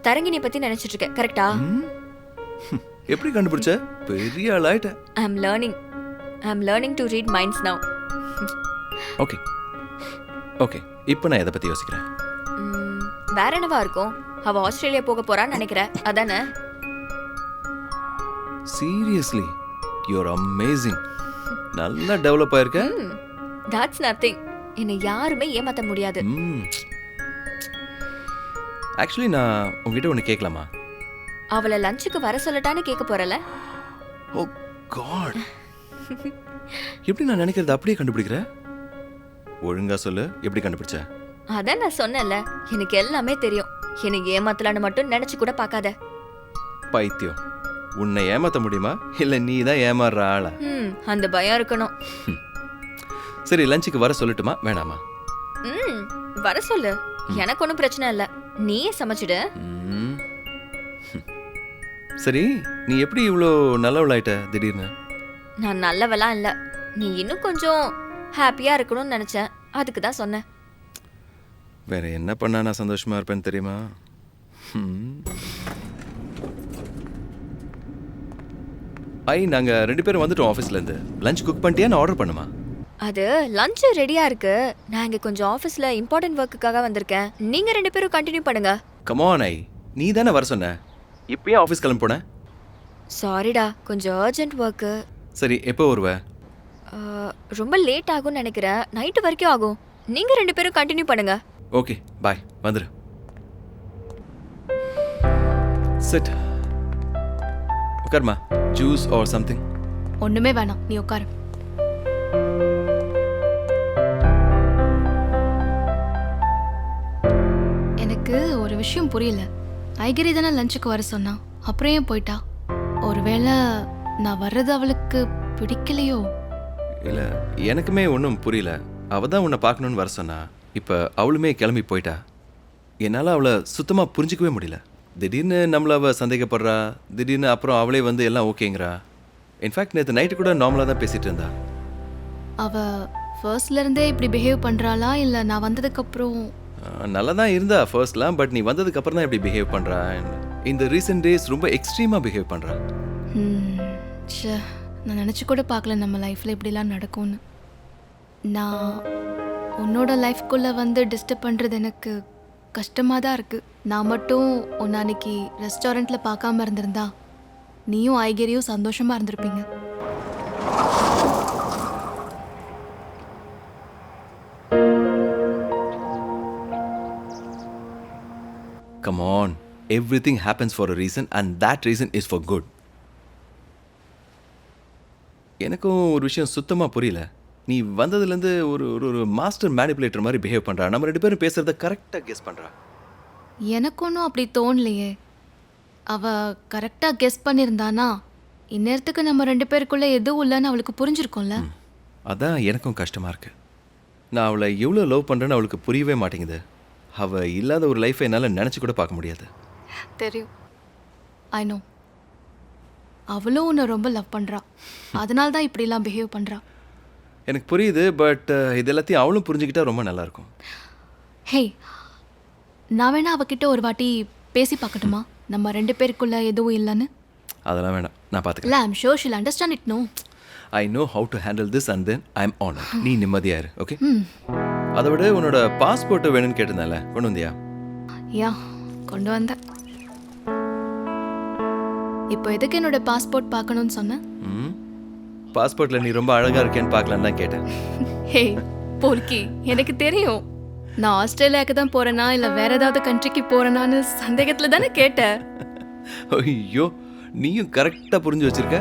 தரங்கினி பத்தி நினைச்சிட்டு இருக்கேன். கரெக்டா? எப்படி கண்டுபிடிச்ச? பெரிய ஆளாயிட்ட. I am learning to read minds now. Okay okay, இப்போ நான் எதை பற்றி யோசிக்கிறேன்? வேற என்னவா இருக்கும்? அவ ஆஸ்திரேலியா போக போறான்னு நினைக்கிறேன். அதானே? Seriously, you are amazing. நல்லா டெவலப் ஆயிருக்க. That's nothing. என்னை யாருமே ஏமாத்த முடியாது. ஆக்சுவலி நான் உங்ககிட்ட ஒன்று கேட்கலாமா? அவளை லஞ்சுக்கு வர சொல்லட்டான்னு கேட்க போறல. ஓ காட், எப்படி நான் நினைக்கிறது அப்படியே கண்டுபிடிக்கிற? ஒழுங்கா சொல்லு, எப்படி கண்டுபிடிச்ச? அதான் நான் சொன்னேன்ல, எனக்கு எல்லாமே தெரியும். எனக்கு ஏமாத்தலான்னு மட்டும் நினைச்சு கூட பார்க்காத. பைத்தியம், உன்னை ஏமாத்த முடியுமா இல்ல நீ தான் ஏமாறுற ஆளா? அந்த பயம் இருக்கணும். சரி, லஞ்சுக்கு வர சொல்லட்டுமா வேணாமா? வர சொல்லு, எனக்கு ஒன்றும் பிரச்சனை இல்லை. நீயே சமைச்சிடு. சரி, நீ எப்படி இவ்வளோ நல்லவளாயிட்ட திடீர்னு? நான் நல்லவெல்லாம் இல்லை. நீ இன்னும் கொஞ்சம் ஹாப்பியா இருக்கணும்னு நினைச்சேன், அதுக்கு தான் சொன்னேன். வேற என்ன பண்ணா நான் சந்தோஷமா இருப்பேன்னு தெரியுமா? நாங்க 2 பேரும் வந்துட்டோம் ஆஃபீஸ்ல இருந்து. லஞ்ச் குக் பண்ணிட்டியா? நான் ஆர்டர் பண்ணுமா? அது லஞ்ச் ரெடியா இருக்கு. நான் இங்க கொஞ்சம் ஆஃபீஸ்ல இம்பார்ட்டன்ட் ஒர்க்குக்காக வந்திருக்கேன். நீங்க 2 பேரும் கண்டினியூ பண்ணுங்க. கம் ஆன் நீ தானே வர சொன்ன. இப்பயே ஆஃபீஸ் கிளம்பி போன. சாரிடா, கொஞ்சம் அர்ஜென்ட் ஒர்க்கு. சரி, எப்போ வருவ? ரொம்ப லேட் ஆகும்னு நினைக்கிறேன். நைட்டு வரைக்கும் ஆகும். நீங்க 2 பேரும் கண்டினியூ பண்ணுங்க. Okay, bye. வந்துரு. சிட். உட்கார்மா. Juice or something? ஒண்ணுமே வேணாம், நீ உட்காரு. எனக்கு ஒரு விஷயம் புரியல. ஐகிரி தானே லஞ்சுக்கு வர சொன்னா, அப்புறம் ஏன் போயிட்டா? ஒருவேளை நான் வர்றது அவளுக்கு பிடிக்கலையோ? இல்லை, எனக்குமே ஒன்றும் புரியல. அவள் தான் உன்னை பார்க்கணுன்னு வர சொன்னா. இப்போ அவளுமே கிளம்பி போயிட்டா. என்னால் அவளை சுத்தமாக புரிஞ்சிக்கவே முடியல. திடீர்னு நம்மளை அவள் சந்தேகப்படுறா. திடீர்னு அப்புறம் அவளே வந்து எல்லாம் ஓகேங்கிறா. இன்ஃபேக்ட் நேற்று நைட்டு கூட நார்மலாக தான் பேசிகிட்டு இருந்தா. அவள் ஃபர்ஸ்ட்லேருந்தே இப்படி பிஹேவ் பண்ணுறாளா இல்லை நான் வந்ததுக்கப்புறம்? நல்லா தான் இருந்தா ஃபர்ஸ்ட்லாம். பட் நீ வந்ததுக்கப்புறம் தான் இப்படி பிஹேவ் பண்ணுறா. இந்த ரீசெண்ட் டேஸ் ரொம்ப எக்ஸ்ட்ரீமாக பிஹேவ் பண்ணுறா. நான் நினச்சி கூட பார்க்கல நம்ம லைஃப்பில் இப்படிலாம் நடக்கும்னு. நான் உன்னோட லைஃப்குள்ளே வந்து டிஸ்டர்ப் பண்ணுறது எனக்கு கஷ்டமாக தான் இருக்குது. நான் மட்டும் உன்னை அன்னைக்கு ரெஸ்டாரண்ட்டில் பார்க்காம இருந்திருந்தா நீயும் ஐகரியும் சந்தோஷமாக இருந்திருப்பீங்க. Come on, everything happens for a reason and that reason is for good. எனக்கும் ஒரு விஷயம் சுத்தமாக புரியல. நீ வந்ததுலேருந்து ஒரு ஒரு மாஸ்டர் மேனிப்புலேட்டர் மாதிரி பிஹேவ் பண்ணுறா. நம்ம 2 பேரும் பேசுகிறத கரெக்டாக கெஸ் பண்ணுறா. எனக்கு ஒன்றும் அப்படி தோணலையே. அவள் கரெக்டாக கெஸ் பண்ணியிருந்தானா இந்நேரத்துக்கு நம்ம 2 பேருக்குள்ளே எதுவும் இல்லைன்னு அவளுக்கு புரிஞ்சிருக்கும்ல. அதான் எனக்கும் கஷ்டமாக இருக்குது. நான் அவளை எவ்வளோ லவ் பண்ணுறேன்னு அவளுக்கு புரியவே மாட்டேங்குது. அவள் இல்லாத ஒரு லைஃப்பை என்னால் நினச்சி கூட பார்க்க முடியாது. தெரியும், ஐ நோ. அவளும் உன்னை ரொம்ப லவ் பண்ணுறா, அதனால தான் இப்படிலாம் பிஹேவ் பண்ணுறா. எனக்கு புரியுது, பட் இது எல்லாத்தையும் அவளும் புரிஞ்சுக்கிட்டா ரொம்ப நல்லாயிருக்கும். ஹே, நான் வேணா அவகிட்ட ஒரு வாட்டி பேசி பார்க்கட்டுமா, நம்ம 2 பேருக்குள்ளே எதுவும் இல்லைன்னு? அதெல்லாம் வேணாம், நான் பார்த்துக்கலாம். இல்லை, I'm sure she'll understand it. No, I know how to handle this and then I am honour. நீ நிம்மதியாக இரு, ஓகே? அதை விட உன்னோட பாஸ்போர்ட்டு வேணும்னு கேட்டிருந்தால, கொண்டு வந்தியா? யா, கொண்டு வந்தேன். இப்போ எதுக்கு என்னோட பாஸ்போர்ட் பார்க்கணும்னு சொன்னேன்? பாஸ்போர்ட்டில் நீ ரொம்ப அழகாக இருக்கேன்னு பார்க்கலான்னு தான் கேட்டேன். ஹே போல்கி, எனக்கு தெரியும் நான் ஆஸ்திரேலியாவுக்கு தான் போகிறேனா இல்லை வேற ஏதாவது கண்ட்ரிக்கு போகிறேனான்னு சந்தேகத்தில் தானே கேட்டேன். ஐயோ, நீயும் கரெக்டாக புரிஞ்சு வச்சிருக்க.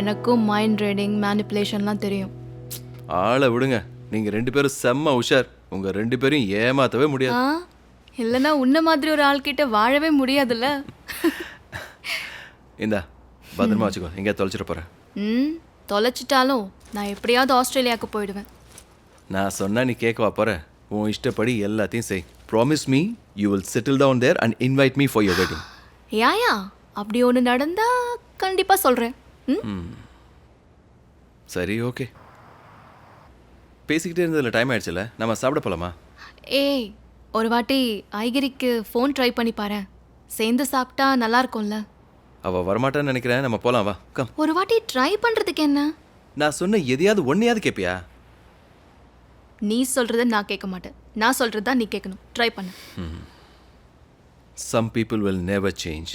எனக்கும் மைண்ட் ரீடிங் மேனிப்புலேஷன்லாம் தெரியும். ஆளை விடுங்க, நீங்கள் 2 பேரும் செம்ம உஷார். உங்கள் 2 பேரும் ஏமாற்றவே முடியாது. இல்லைன்னா உன்ன மாதிரி ஒரு ஆள்கிட்ட வாழவே முடியாதுல்ல. இந்தா, பத்திரமா வச்சுக்கோ, எங்கேயா தொலைச்சிட போகிறேன். தொலைச்சிட்டாலும் நான் எப்படியாவது ஆஸ்திரேலியாவுக்கு போயிடுவேன். நான் சொன்னால் நீ கேட்கவா போகிற? உன் இஷ்டப்படி எல்லாத்தையும் செய். Promise me you will settle down there and invite me for your wedding. Yeah, அப்படி ஒன்று நடந்தா கண்டிப்பாக சொல்கிறேன். சரி, ஓகே. பேசிக்கிட்டே இருந்ததில் டைம் ஆயிடுச்சுல, நம்ம சாப்பிட போகலாமா? ஏய், ஒரு வாட்டி ஐகிரிக்கு ஃபோன் ட்ரை பண்ணி பாரு, சேர்ந்து சாப்பிட்டா நல்லா இருக்கும்ல. அவள் வரமாட்டான்னு நினைக்கிறேன், நம்ம போகலாம், வா கம். ஒரு வாட்டி ட்ரை பண்ணுறதுக்கு என்ன? நான் சொன்ன எதையாவது ஒன்றையாவது கேட்பியா? நீ சொல்கிறத நான் கேட்க மாட்டேன், நான் சொல்கிறது தான் நீ கேட்கணும். ட்ரை பண்ணு. Some people will never change.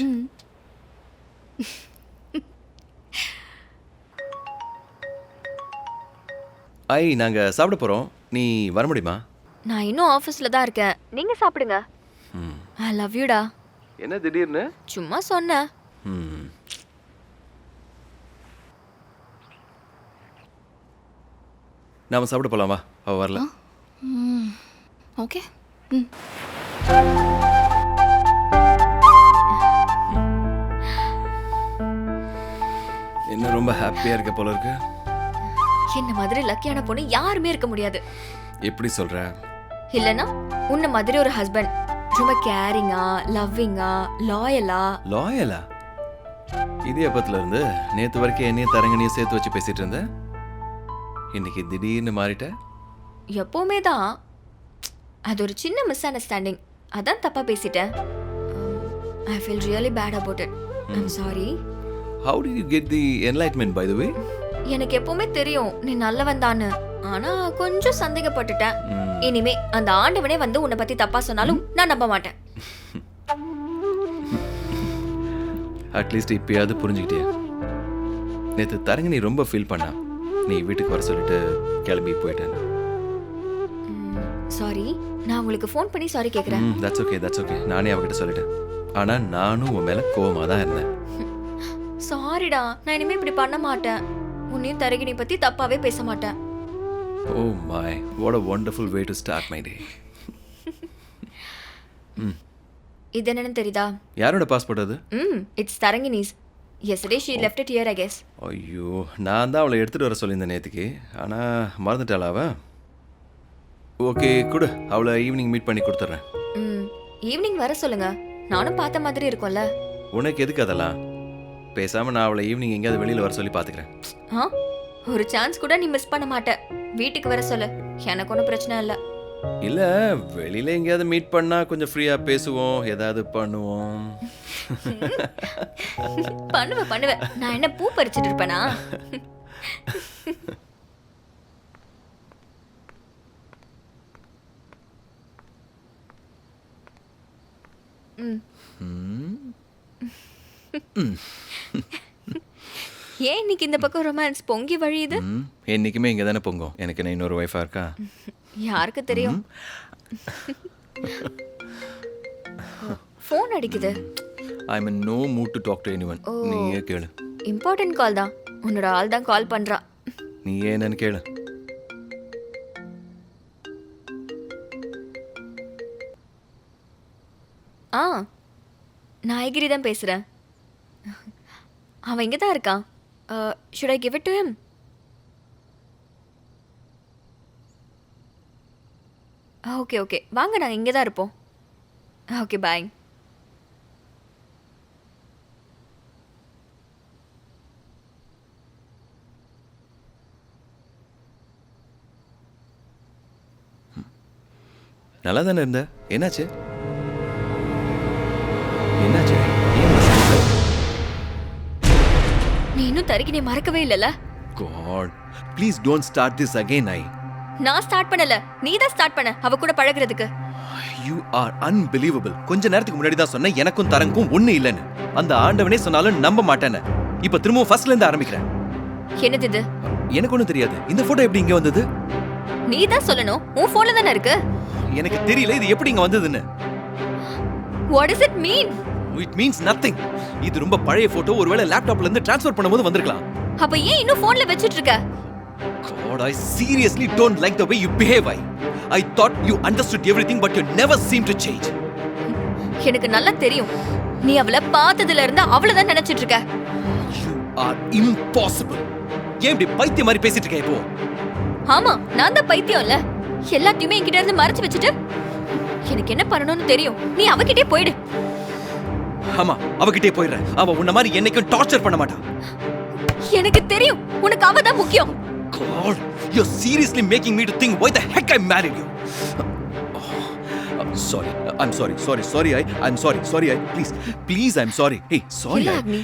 நாங்கள் சாப்பிட போகிறோம், நீ வர முடியுமா? நான் இன்னும் ஆஃபீஸில் தான் இருக்கேன், நீங்கள் சாப்பிடுங்க. ஐ லவ் யூடா. என்ன திடீர்னு? சும்மா சொன்னேன். நாம சாப்பிட போகலாம், வா. அவள் வரல. ஓகே. என்ன ரொம்ப ஹாப்பியாக இருக்க போல இருக்கு. என்ன மாதிரி லக்கியான பொண்ணு யாருமே இருக்க முடியாது. எப்படி சொல்ற? இல்லைன்னா உன்ன மாதிரி ஒரு ஹஸ்பண்ட் ரொம்ப கேரிங்கா, லவ்விங்கா, லாயலா. லாயலா? இது எப்பத்துல இருந்து? நேத்து வரைக்கும் என்னையும் தரங்கனையும் சேர்த்து வச்சு பேசிட்டு இருந்த, இன்னைக்கு திடீர்னு மாறிட்ட. எப்பவுமே தான். அது ஒரு சின்ன மிஸ் அண்டர்ஸ்டாண்டிங், அதான் தப்பா பேசிட்டேன். I feel really bad about it. I'm sorry. How did you get the enlightenment, by the way? எனக்கு எப்பவுமே தெரியும் நீ நல்லவன் தான்னு, ஆனா கொஞ்சம் சந்தேகப்பட்டுட்டேன். இனிமே அந்த ஆண்டவனே வந்து உன்னை பத்தி தப்பா சொன்னாலும் நான் நம்ப மாட்டேன். அட்லீஸ்ட் இப்பயாவது புரிஞ்சுக்கிட்டியா? நேற்று தரங்க நீ ரொம்ப ஃபீல் பண்ணா, நீ வீட்டுக்கு வர சொல்லிட்டு கிளம்பி போயிட்டேன். சாரி, நான் உங்களுக்கு ஃபோன் பண்ணி சாரி கேட்குறேன். That's okay, that's okay. நானே அவகிட்ட சொல்லிட்டேன். ஆனால் நானும் உன் மேலே கோவமாக தான் இருந்தேன். சாரிடா, நான் இனிமே இப்படி பண்ண மாட்டேன். உன்னையும் தரகினி பத்தி தப்பாவே பேச மாட்டேன். Oh my, what a wonderful way to start my day. இது என்னன்னு தெரியுதா? யாரோட பாஸ்போர்ட் அது? It's தரங்கினிஸ். Yesterday she left it here, I guess. ஐயோ, நான் தான் அவளை எடுத்துகிட்டு வர சொல்லியிருந்தேன் நேற்றுக்கு, ஆனால் மறந்துட்டாளா அவ? ஓகே கொடு, அவளை ஈவினிங் மீட் பண்ணி கொடுத்துட்றேன். ஈவினிங் வர சொல்லுங்க, நானும் பார்த்த மாதிரி இருக்கும்ல. உனக்கு எதுக்கு அதெல்லாம்? பேசாமல் நான் அவளை ஈவினிங் எங்கேயாவது வெளியில் வர சொல்லி பார்த்துக்கிறேன். ஒரு சான்ஸ் கூட நீ மிஸ் பண்ண மாட்ட. வீட்டுக்கு வர சொல்லு, எனக்கு ஒன்றும் பிரச்சனை இல்லை. இல்லை, வெளியில் எங்கேயாவது மீட் பண்ணால் கொஞ்சம் ஃப்ரீயாக பேசுவோம், ஏதாவது பண்ணுவோம். பண்ணுவேன். நான் என்ன பூ பறிச்சுட்டு இருப்பேனா? ஏன் இன்னைக்கு இந்த பக்கம் ரொமான்ஸ் பொங்கி வழியுது? என்னைக்குமே இங்கே தானே பொங்கும். எனக்கு என்ன இன்னொரு ஒய்ஃபாக இருக்கா? யாருக்கு தெரியும்? ஃபோன் அடிக்குது. I am in no mood to talk to anyone. நீயே கேளு. இம்பார்ட்டன்ட் கால் தான். உன்னோட ஆள் தான் கால் பண்றா. நீயே என்னன்னு கேளு. நான் ஐகிரி தான் பேசுகிறேன். அவன் இங்கே தான் இருக்கான். Should I give it to him? Okay okay, வாங்க, நாங்கள் இங்கே தான் இருப்போம். ஓகே, பாய். நல்லா தானே இருந்த, என்னாச்சு? நீ இன்னும் தரிக்கு நீ மறக்கவே இல்லைல்ல? God, please don't start this again. நான் ஸ்டார்ட் பண்ணல, நீ தான் ஸ்டார்ட் பண்ண அவ கூட பழகுறதுக்கு. You are unbelievable. கொஞ்ச நேரத்துக்கு முன்னாடி தான் சொன்ன எனக்கும் தரங்கும் ஒண்ணு இல்லைன்னு. அந்த ஆண்டவனே சொன்னாலும் நம்ப மாட்டேன்னு. இப்ப திரும்பவும் ஃபர்ஸ்ட்ல இருந்து ஆரம்பிக்கிறேன். என்னது இது? எனக்கு ஒண்ணும் தெரியாது. இந்த போட்டோ எப்படி இங்க வந்தது? நீ தான் சொல்லணும், உன் போன்ல தானே இருக்கு. எனக்கு தெரியல இது எப்படி இங்க வந்ததுன்னு. What does it mean? It means nothing. இது ரொம்ப பழைய போட்டோ, ஒருவேளை லேப்டாப்ல இருந்து ட்ரான்ஸ்ஃபர் பண்ணும்போது வந்திருக்கலாம். அப்ப ஏன் இன்னும் போன்ல வெச்சிட்டு இருக்க? God, I seriously don't like the way you behave. I thought you understood everything but you never seem to change. எனக்கு நல்லா தெரியும். நீ அவளை பார்த்ததுல இருந்து அவளை தான் நினைச்சிட்டு இருக்க. You are impossible. ஏன் இப்படி பைத்தியம் மாதிரி பேசிட்டு இருக்க இப்போ? ஆமா, நான் தான் பைத்தியம் இல்ல. எல்லாத்தையுமே என்கிட்ட இருந்து மறைச்சு வச்சுட்டு எனக்கு என்ன பண்ணணும்னு தெரியும். நீ அவகிட்டே போயிடு. ஆமா, அவகிட்டே போயிடுறேன். அவ உன்ன மாதிரி என்னைக்கும் டார்ச்சர் பண்ண மாட்டா. எனக்கு தெரியும், உனக்கு அவ தான் முக்கியம். God, you're seriously making me to think why the heck I married you. Sorry, I'm sorry. I'm sorry. Please, I'm sorry. Hey, sorry. இல்ல அக்னி,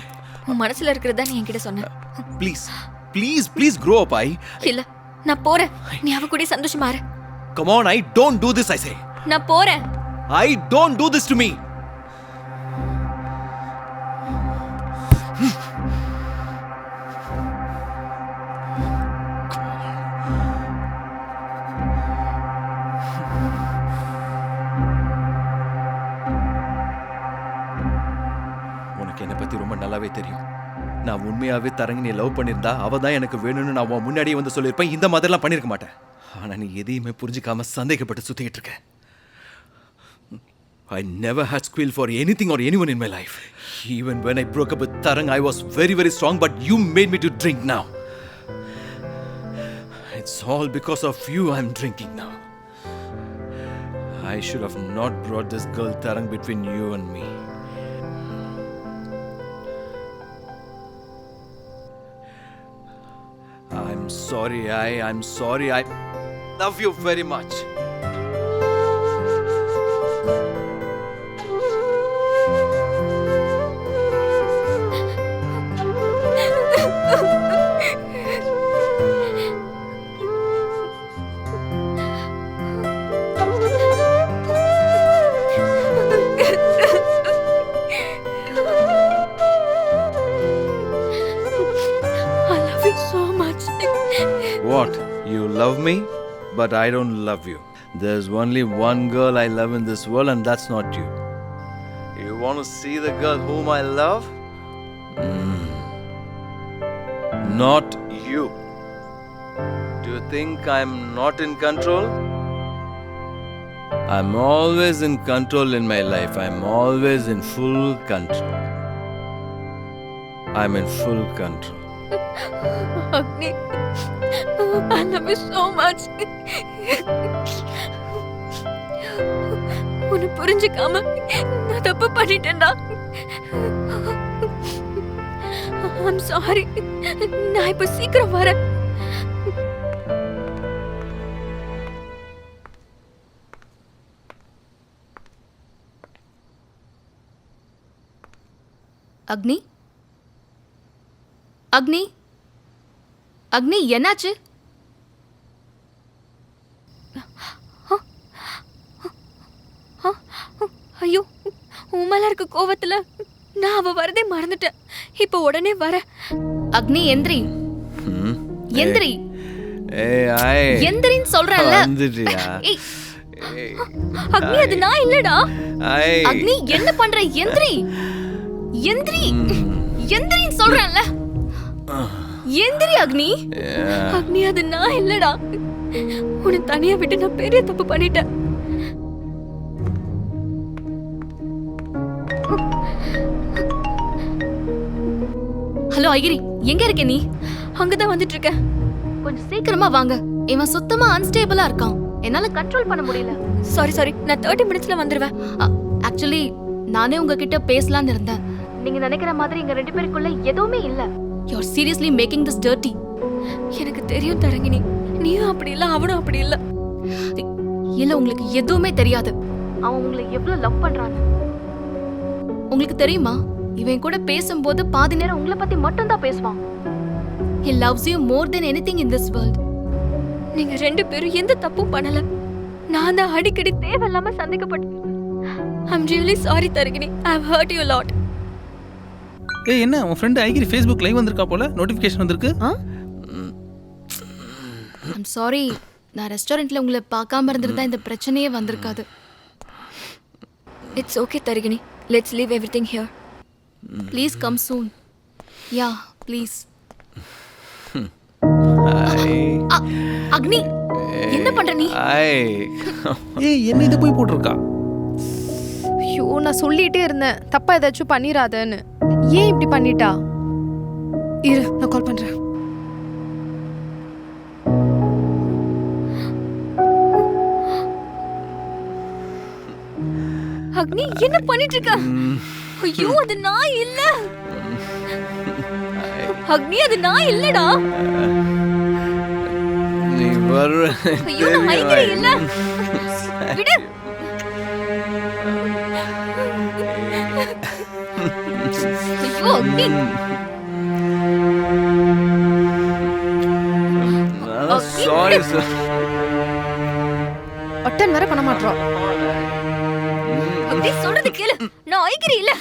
உன் மனசுல இருக்கிறதா நீ என்கிட்ட சொன்ன. Please grow up. இல்ல, நான் போறேன். நீ அவ கூட சந்தோஷமா இரு. Come on, I don't do this, I say. நான் போறேன். I don't do this to me. உனக்கு என்னை பத்தி ரொம்ப நல்லாவே தெரியும். நான் உண்மையாவே தரங்கினியை லவ் பண்ணியிருந்தா அவ தான் எனக்கு வேணும்னு நான் உன் முன்னாடியே வந்து சொல்லியிருப்பேன். இந்த மாதிரிலாம் பண்ணியிருக்க மாட்டேன். ஆனா நீ எதையுமே புரிஞ்சுக்காம சந்தேகப்பட்டு சுத்திக்கிட்டு இருக்க. I never had squeal for anything or anyone in my life. Even when I broke up with Tarang, I was very, very strong, but you made me to drink now. It's all because of you I'm drinking now. I should have not brought this girl Tarang between you and me. I'm sorry. I love you very much. What? You love me, but I don't love you. There's only one girl I love in this world, and that's not you. You want to see the girl whom I love? Not you. Do you think I'm not in control? I'm always in control in my life. I'm always in full control. I'm in full control. Agni, I love you so much. உன்னை புரிஞ்சுக்காம நான் தப்பு பண்ணிட்டேன்டா. I'm sorry. நான் இப்ப சீக்கிரம் வரேன். அக்னி, அக்னி, அக்னி, என்னாச்சு? ஐயோ, உன் மேல இருக்க கோவத்துல நான் அவ வரதே மறந்துட்டேன். இப்போ உடனே வர. அக்னி எந்திரி. எந்திரி. எந்திரின்னு சொல்றேன்ல. ஏய், அக்னி அது நான் இல்லடா. அக்னி என்ன பண்ற? எந்திரி. எந்திரி. எந்திரின்னு சொல்றேன்ல. எந்திரி அக்னி. அக்னி அது நான் இல்லடா. உன்னை தனியா விட்டு நான் பெரிய தப்பு பண்ணிட்டேன். ஹலோ ஐகிரி, எங்க இருக்க நீ? அங்கதான் வந்துட்டு இருக்க. கொஞ்சம் சீக்கிரமா வாங்க. இவன் சுத்தமா அன்ஸ்டேபிளா இருக்கான். என்னால கண்ட்ரோல் பண்ண முடியல. சாரி, நான் 30 மினிட்ஸ்ல வந்துருவேன். ஆக்சுவலி நானே உங்ககிட்ட பேசலாம்னு இருந்தேன். நீங்க நினைக்கிற மாதிரி எங்க 2 பேருக்குள்ள எதுவுமே இல்ல. You are seriously making this dirty. எனக்கு தெரியும் தரங்கினி, நீயும் அப்படி இல்ல, அவனும் அப்படி இல்ல. இல்ல, உங்களுக்கு எதுவுமே தெரியாது. அவன் உங்களை எவ்வளவு லவ் பண்றான்னு உங்களுக்கு தெரியுமா? இவன் கூட பேசும்போது பாதி நேரம் உங்களை பத்தி மட்டும் தான் பேசுவான். He loves you more than anything in this world. நீங்க 2 பேரும் எந்த தப்பும் பண்ணல. நான் தான் அடிக்கடி தேவையில்லாம சந்தேகப்பட்டேன். I'm really sorry தரகினி. I've hurt you a lot. ஏய், என்ன உன் ஃப்ரெண்ட் ஐகிரி Facebook லைவ் வந்திருக்கா போல, நோட்டிஃபிகேஷன் வந்திருக்கு. I'm sorry. நான் ரெஸ்டாரண்ட்ல உங்களை பார்க்காம இருந்திருந்தா இந்த பிரச்சனையே வந்திருக்காது. It's okay தரகினி. Let's leave everything here. Please come soon. Yeah, please. அக்னி, என்ன பண்ற நீ? ஏய், என்ன இது போய் போட்டுருக்கா? ஐயோ, நான் சொல்லிட்டே இருந்தேன் தப்பா ஏதாச்சும் பண்ணிராதன்னு. ஏன் இப்படி பண்ணிட்டா? இரு, நான் கால் பண்றேன். அக்னி, என்ன பண்ணிட்டு இருக்க? ஐயோ, அது நான் இல்ல. அக்னி, அது நான் இல்லடா. நீ வர. ஐயோ, நான் ஐகிரி இல்ல. விடு. ஐயோ, அக்னி. Sorry sir. அட்டன் வர பண்ண மாட்டோம். அக்னி, சொல்றது கேளு. நான் ஐகிரி இல்ல.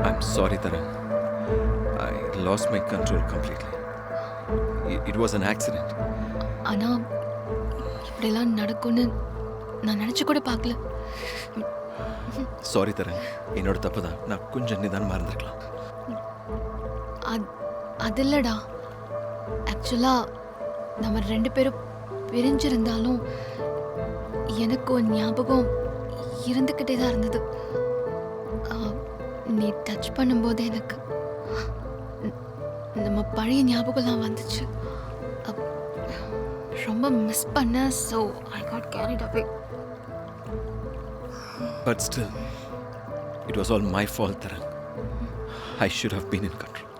I'm sorry, Taran. I lost my control completely. It was an accident. ஆனா இப்படிலாம் நடக்கும்னு நான் நினைச்சு கூட பார்க்கல. சாரி தரேன், என்னோட தப்பு தான். நான் கொஞ்சம் நிதானமாக இருந்திருக்கலாம். அது இல்லடா. ஆக்சுவலாக நம்ம 2 பேரும் பிரிஞ்சிருந்தாலும் எனக்கு ஒரு ஞாபகம் இருந்துக்கிட்டே தான் இருந்தது. நீ டச் பண்ணும்போது எனக்கு நம்ம பழைய ஞாபகம்லாம் வந்துச்சு. ரொம்ப மிஸ் பண்ண. So I got carried away. But still, it was all my fault, Taran. I should have been in control.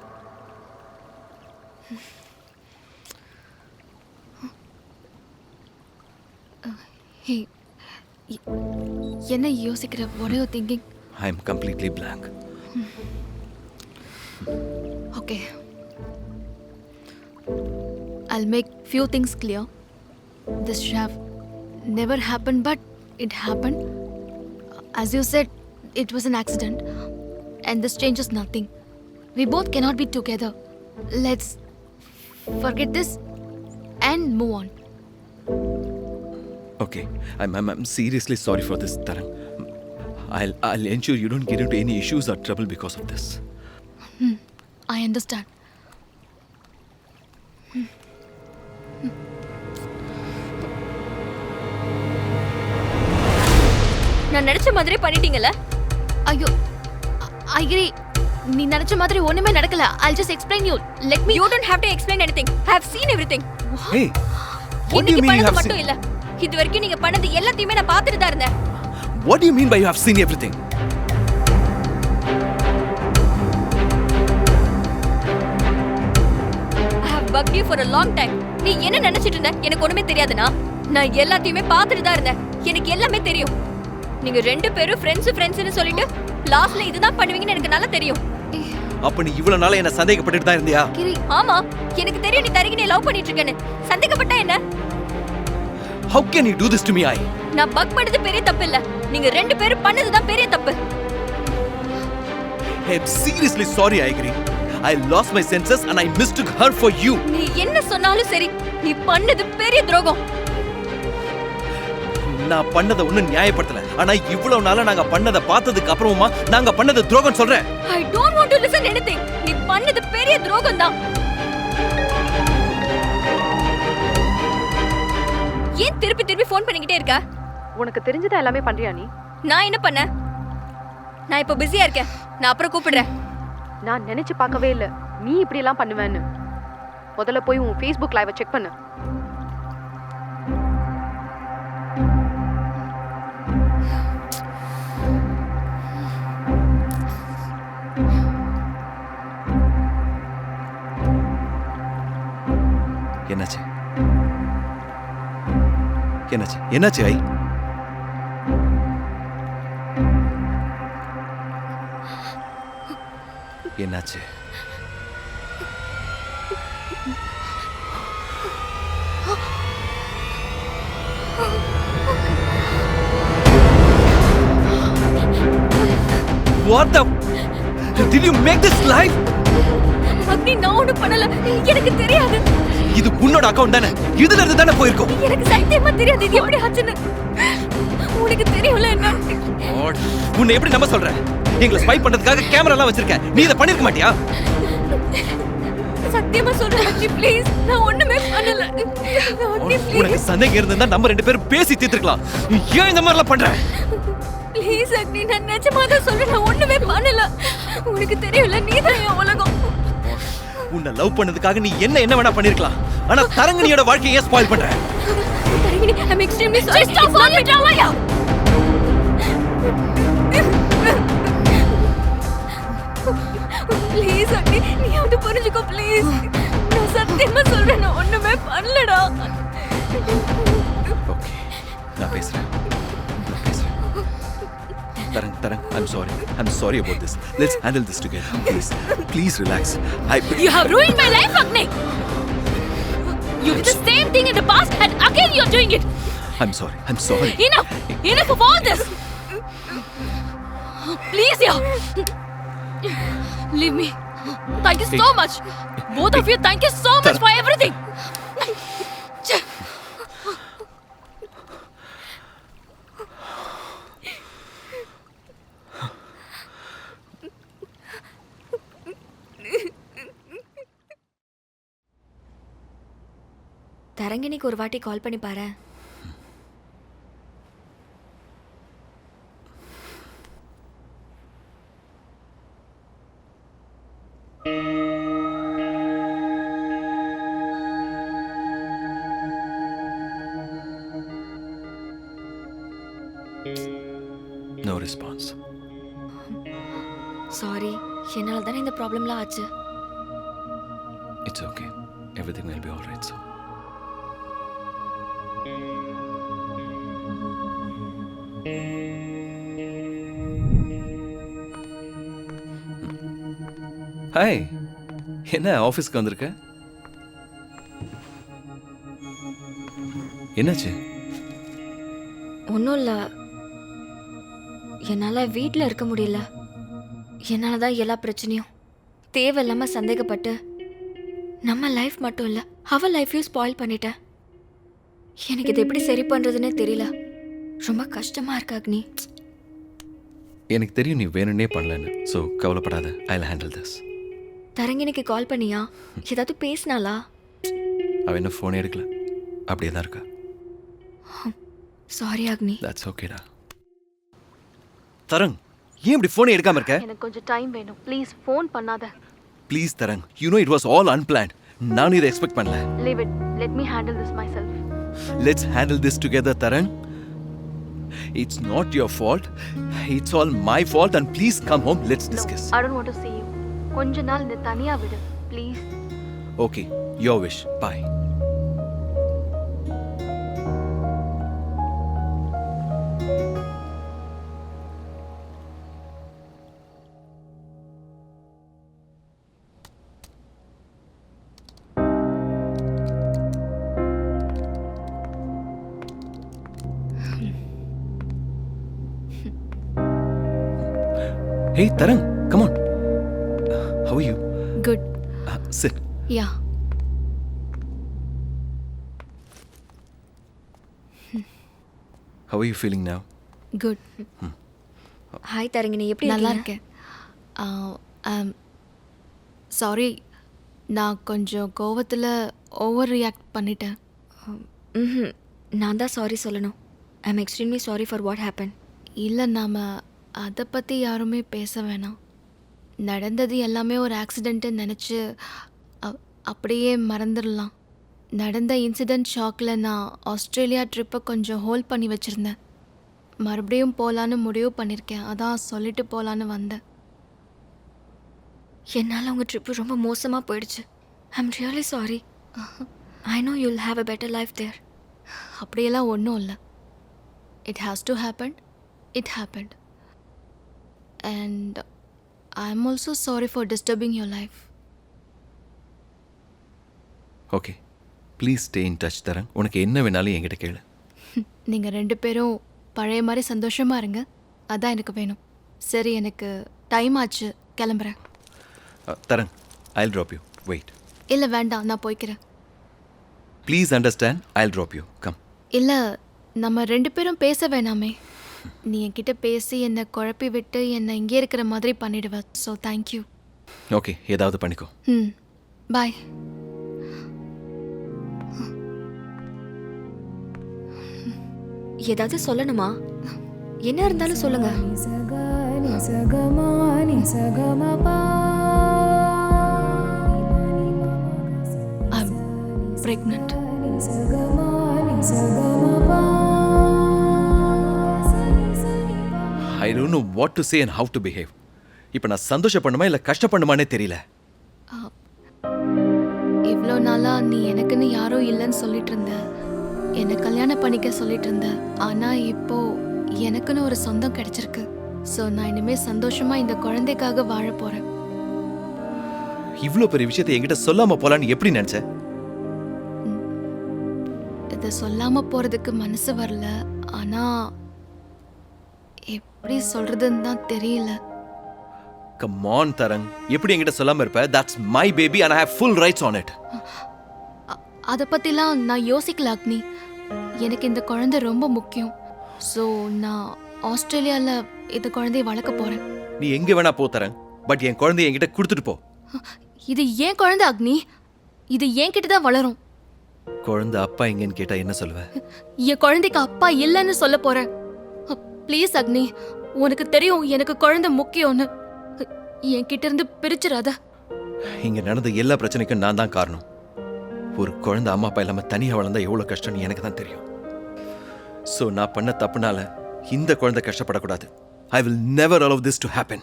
Hey, என்ன யோசிக்கிற? What are you thinking? I am completely blank. Okay. I'll make few things clear. This should have never happened, but it happened. As you said, it was an accident, and this changes nothing. We both cannot be together. Let's forget this and move on. Okay, I'm seriously sorry for this, Tarang. I'll ensure you don't get into any issues or trouble because of this. I understand. நான் நினைச்ச மாதிரி பண்ணிட்டீங்கல்ல? ஐயோ ஐகிரி, நீ நினைச்ச மாதிரி ஒண்ணுமே நடக்கல. I'll just explain you. Let me. You don't have to explain anything. I have seen everything. Hey, what do you இன்னைக்கு mean you பண்ணது have மட்டும் seen? இல்ல. இது வரைக்கும் நீங்க பண்ணது எல்லாத்தையுமே நான் பார்த்துட்டு தான் இருந்தேன். What do you mean by you have seen everything? I have bugged you for a long time. நீ என்ன நினைச்சிட்டு இருந்த? எனக்கு ஒண்ணுமே தெரியாதுனா? நான் எல்லாத்தையுமே பார்த்துட்டு தான் இருந்தேன். எனக்கு எல்லாமே தெரியும். நீங்க ரெண்டு பேரும் ஃப்ரெண்ட்ஸ்னு சொல்லிட்டு லாஸ்ட்ல இதுதான் பண்ணுவீங்கன்னு எனக்கு நல்லா தெரியும். அப்ப நீ இவ்வளவு நாளா என்ன சந்தேகப்பட்டுட்டு தான் இருந்தியா? ஆமா, எனக்கு தெரியும் நீ தரகினியை லவ் பண்ணிட்டு இருக்கேன்னு. சந்தேகப்பட்டா என்ன? How can you do this to me, I? நான் பக் பண்ணது பெரிய தப்பு இல்ல. நீங்க ரெண்டு பேரும் பண்ணது தான் பெரிய தப்பு. I'm seriously sorry, I agree. I lost my senses and I mistook her for you. நீ என்ன சொன்னாலும் சரி, நீ பண்ணது பெரிய துரோகம். நான் பண்ணத ஒண்ணும் நியாயப்படுத்தல. ஆனா இவ்வளவு நாளா நாங்க பண்ணத பார்த்ததுக்கு அப்புறமா நாங்க பண்ணது துரோகம் சொல்றேன். I don't want to listen anything. நீ பண்ணது பெரிய துரோகம் தான். ஏன் திருப்பி திருப்பி ஃபோன் பண்ணிக்கிட்டே இருக்க? உனக்கு தெரிஞ்சதா எல்லாமே பண்றியா நீ? நான் என்ன பண்ண? நான் இப்போ பிஸியா இருக்கேன். நான் அப்புறம் கூப்பிடுறேன். நான் நினைச்சு பார்க்கவே இல்ல நீ இப்படி எல்லாம் பண்ணுவேன்னு. முதல்ல போய் உன் ஃபேஸ்புக் லைவ செக் பண்ணு. என்னாச்சு? என்னாச்சு? என்னாச்சு ஐ? என்னாச்சு? What the? Did you make this live? அக்னி, நான் ஒண்ணும் பண்ணல. எனக்கு தெரியாது. இது உன்னோட அக்கவுண்ட் தானே? இதுல இருந்து தானே போயிருக்கும். எனக்கு சத்தியமா தெரியாது இது எப்படி ஆச்சுன்னு. உனக்கு தெரியும்ல என்ன? உன்னை எப்படி நம்ப சொல்ற? எங்களை ஸ்பை பண்றதுக்காக கேமரா எல்லாம் வச்சிருக்க. நீ இத பண்ணிருக்க மாட்டியா? சத்தியமா சொல்றேன் அக்னி, ப்ளீஸ். நான் ஒண்ணுமே பண்ணல. அக்னி, ப்ளீஸ். உனக்கு சந்தேகம் இருந்தா நம்ம ரெண்டு பேரும் பேசி தீர்த்துக்கலாம். ஏன் இந்த மாதிரி எல்லாம் பண்ற? ப்ளீஸ் அக்னி, நான் நிஜமா தான் சொல்றேன். நான் ஒண்ணுமே பண்ணல. உனக்கு தெரியும்ல, நீ தான் என் உலகம். உன்னை லவ் பண்ணதுக்காக நீ என்ன வேணா பண்ணிருக்கலாம். ஆனா தரங்கனியோட வாழ்க்கையை ஏன் ஸ்பாயில் பண்ற? தரங்கனி, I'm extremely sorry. Just stop all your drama. Please அக்னி, நீ அது புரிஞ்சுக்கோ ப்ளீஸ். நான் சத்தியமா சொல்றேன், நான் ஒண்ணுமே பண்ணலடா. ஓகே, நான் பேசுறேன். Tarang, I'm sorry about this. Let's handle this together. Please relax. You have ruined my life, Agni. You did the same thing in the past and again you're doing it. I'm sorry. Enough of all this. Please, yeah. Leave me. Thank you so much. Both of you, thank you so much for everything. தரங்கினிக்கு ஒரு வாட்டி கால் பண்ணி பாரு. No response. Sorry, என்னால தானே இந்த ப்ராப்ளம்லாம் ஆச்சு. It's okay. Everything will be all right, so. Hi, என்ன ஆஃபீஸ்க்கு வந்திருக்க? என்னாச்சு? ஒன்றும் இல்லை. என்னால் வீட்டில் இருக்க முடியல. என்னால் தான் எல்லா பிரச்சனையும். தேவையில்லாமல் சந்தேகப்பட்டு நம்ம லைஃப் மட்டும் இல்லை அவள் லைஃப்பையும் ஸ்பாயில் பண்ணிட்டேன். எனக்கு இது எப்படி சரி பண்ணுறதுன்னே தெரியல. ரொம்ப கஷ்டமாக இருக்கு அக்னி. எனக்கு தெரியும் நீ வேணும்னே பண்ணலன்னு. ஸோ கவலைப்படாத, ஐ வில் ஹேண்டில் திஸ். தரங்கினிக்கு கால் பண்ணியா? ஏதாவது பேசினாளா? அவள் என்ன ஃபோன் எடுக்கல, அப்படியே தான் இருக்கா. Sorry Agni. தட்ஸ் ஓகேடா. தரங், ஏன் இப்படி ஃபோனை எடுக்காம இருக்க? எனக்கு கொஞ்சம் டைம் வேணும், ப்ளீஸ் ஃபோன் பண்ணாத. Please Tarang, you know it was all unplanned. நானும் இதை எக்ஸ்பெக்ட் பண்ணல. Leave it, let me handle this my self. Let's handle this together Tarang. It's not your fault. It's all my fault and please come home. Let's discuss. I don't want to see you. கொஞ்ச நாள் நீ தனியா விடு please. Okay, your wish. Bye. Hey, Tarang, come on. How are you? Good. Sit. Yeah. How are you feeling now? Good. Hi Tarangini, எப்படி நல்லா இருக்கீங்க? இருக்கேன். Sorry, நான் கொஞ்சம் கோவத்தில் ஓவர் ரியாக்ட் பண்ணிட்டேன். ம், நான் தான் சாரி சொல்லணும். I am extremely sorry for what happen. இல்லை, நாம் அதை பற்றி யாருமே பேச வேணாம். நடந்தது எல்லாமே ஒரு ஆக்சிடெண்ட்டுன்னு நினச்சி அப்படியே மறந்துடலாம். நடந்த இன்சிடெண்ட் ஷாக்கில் நான் ஆஸ்திரேலியா ட்ரிப்பை கொஞ்சம் ஹோல்ட் பண்ணி வச்சுருந்தேன். மறுபடியும் போகலான்னு முடிவு பண்ணியிருக்கேன். அதான் சொல்லிட்டு போகலான்னு வந்தேன். என்னால் உங்கள் ட்ரிப்பு ரொம்ப மோசமாக போயிடுச்சு. I am really sorry. I know you will have a better life there. அப்படியெல்லாம் ஒன்றும் இல்லை. It has to happen. It happened. And I am also sorry for disturbing your life. Okay, please stay in touch, Tarang. உனக்கு என்ன வேணாலும் என்கிட்ட கேளு. நீங்கள் 2 பேரும் பழைய மாதிரி சந்தோஷமாக இருங்க. அதான் எனக்கு வேணும். சரி, எனக்கு டைம் ஆச்சு, கிளம்புறேன். Tarang, I'll drop you. Wait. இல்லை வேண்டாம், நான் போய்க்கிறேன். Please understand, I'll drop you. Come. இல்லை, நம்ம 2 பேரும் பேச வேணாமே. நீ என்கிட்ட பேசி என்னை குழப்பி விட்டு என்னை இங்கே இருக்கிற மாதிரி பண்ணிடுவ. So thank you. Okay, ஏதாவது பண்ணிக்கோ. பாய். ஏதாவது சொல்லணுமா? என்ன இருந்தாலும் சொல்லுங்க. I'm pregnant. I don't know what to say and how to behave. இப்போ நான் சந்தோஷப்படணுமா இல்லை கஷ்டப்படணுமானே தெரியல. இவ்வளோ நாளாக நீ எனக்குன்னு யாரும் இல்லைன்னு சொல்லிட்டு இருந்த. என்னை கல்யாணம் பண்ணிக்க சொல்லிட்டு இருந்த. ஆனால் இப்போ எனக்குன்னு ஒரு சொந்தம் கிடைச்சிருக்கு. ஸோ நான் இனிமேல் சந்தோஷமாக இந்த குழந்தைக்காக வாழ போகிறேன். இவ்வளோ பெரிய விஷயத்தை என்கிட்ட சொல்லாம போலான்னு எப்படி நினைச்ச? இதை சொல்லாமல் போகிறதுக்கு மனசு வரல. ஆனால் எப்படி சொல்கிறதுன்னு தான் தெரியல. Come on, Tarang. எப்படி என்கிட்ட சொல்லாம இருப்ப? That's my baby and I have full rights on it. அதை பற்றிலாம் நான் யோசிக்கல அக்னி. எனக்கு இந்த குழந்தை ரொம்ப முக்கியம். ஸோ நான் ஆஸ்திரேலியாவில் இந்த குழந்தைய வளர்க்க போகிறேன். நீ எங்க வேணா போ Tarang. பட் என் குழந்தைய என்கிட்ட கொடுத்துட்டு போ. இது ஏன் குழந்தை அக்னி? இது என்கிட்ட தான் வளரும். குழந்தை அப்பா எங்கன்னு கேட்டா என்ன சொல்லுவ? என் குழந்தைக்கு அப்பா இல்லைன்னு சொல்ல போகிறேன். ப்ளீஸ் அக்னி, உனக்கு தெரியும் எனக்கு குழந்தை முக்கியம்னு. என்கிட்ட இருந்து பிரிச்சிடாத. இங்க நடந்த எல்லா பிரச்சனைக்கும் நான் தான் காரணம். ஒரு குழந்தை அம்மா அப்பா இல்லாம தனியா வளர்ந்தா எவ்வளவு கஷ்டம்னு எனக்கு தான் தெரியும். ஸோ நான் பண்ண தப்புனால இந்த குழந்தை கஷ்டப்படக்கூடாது. I will never allow this to happen.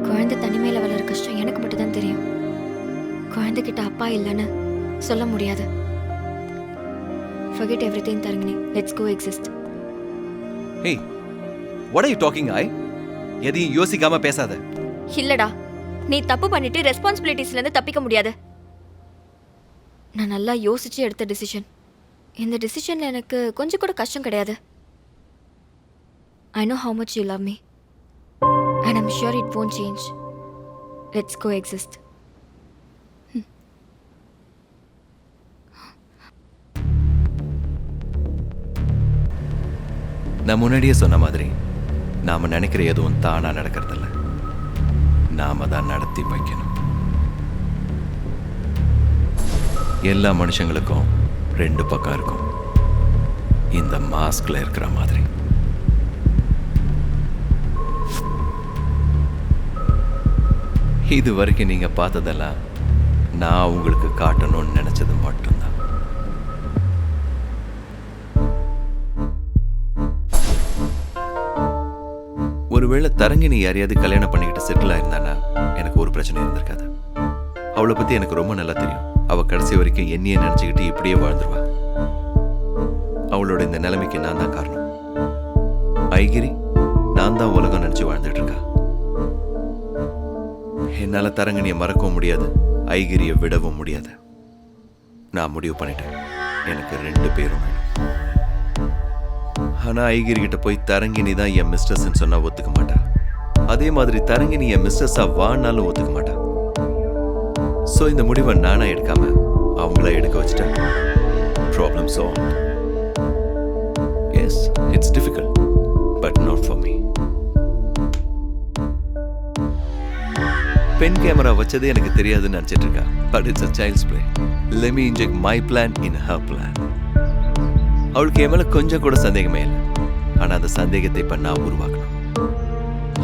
குழந்தை தனிமையில் வளர கஷ்டம் எனக்கு மட்டும் தான் தெரியும். குழந்தைகிட்ட அப்பா இல்லைன்னு சொல்ல முடியாது. Forget everything, Tarangini. Let's go exist. Hey, what are you talking, I? எதையும் யோசிக்காம பேசாத. இல்லடா, நீ தப்பு பண்ணிட்டு ரெஸ்பான்சிபிலிட்டிஸ்லேருந்து தப்பிக்க முடியாது. நான் நல்லா யோசிச்சு எடுத்த டிசிஷன். இந்த டிசிஷனில் எனக்கு கொஞ்சம் கூட கஷ்டம் கிடையாது. I know how much you love me. And I'm sure it won't change. Let's coexist. நான் முன்னாடியே சொன்ன மாதிரி நாம் நினைக்கிற எதுவும் தானாக நடக்கிறதில்ல, நாம தான் நடத்தி வைக்கணும். எல்லா மனுஷங்களுக்கும் 2 பக்கம் இருக்கும், இந்த மாஸ்க்ல இருக்கிற மாதிரி. இது வரைக்கும் நீங்க பார்த்ததெல்லாம் நான் உங்களுக்கு காட்டணும்னு நினைச்சது மட்டும்தான். ஒருவேளை தரங்கினி யாரையாவது கல்யாணம் பண்ணிக்கிட்டு செட்டில் ஆயிருந்தானா எனக்கு ஒரு பிரச்சனை இருந்திருக்காது. அவளை பத்தி எனக்கு ரொம்ப நல்லா தெரியும். அவ கடைசி வரைக்கும் என்னையே நினைச்சுக்கிட்டு இப்படியே வாழ்ந்துருவா. அவளோட இந்த நிலைமைக்கு நான் தான் காரணம். ஐகிரி நான் தான் உலகம் நினைச்சு வாழ்ந்துட்டு இருக்கா. என்னால தரங்கனியை மறக்கவும் முடியாது, ஐகிரியை விடவும் முடியாது. நான் முடிவு பண்ணிட்டேன், எனக்கு 2 பேரும் வேணும். ஆனா ஐகிரி கிட்ட போய் தரங்கினி தான் என் மிஸ்டர்ஸ்ன்னு சொன்னா ஒத்துக்க மாட்டா. அதே மாதிரி தரங்கினி என் மிஸ்டர்ஸா வானாலும் ஒத்துக்க மாட்டா. ஸோ இந்த முடிவை நானா எடுக்காம அவங்கள எடுக்க வச்சுட்டேன். Problem solve. Yes, it's difficult but not for me. Pen camera வச்சதே எனக்கு தெரியாதுன்னு நினச்சிட்டு இருக்கா. But it's a child's play. Let me inject my plan in her plan. அவளுக்கு என் மேல கொஞ்சம் கூட சந்தேகமே இல்லை. ஆனா அந்த சந்தேகத்தை இப்ப நான் உருவாக்கணும்.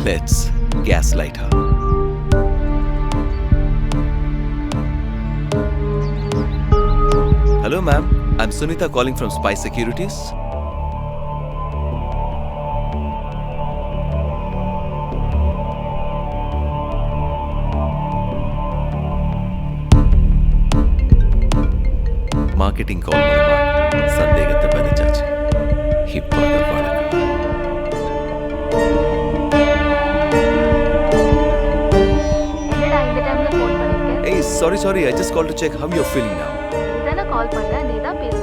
Let's gaslight her. Hello ma'am, I'm Sunita calling from Spice Securities. Marketing call மூலமா சந்தேகத்தை விதைச்சாச்சு. இப்போ அதை வளர்க்கணும். Hey, sorry, I just called to check how you're feeling now. கால் பண்ண நீ தான் பேசு.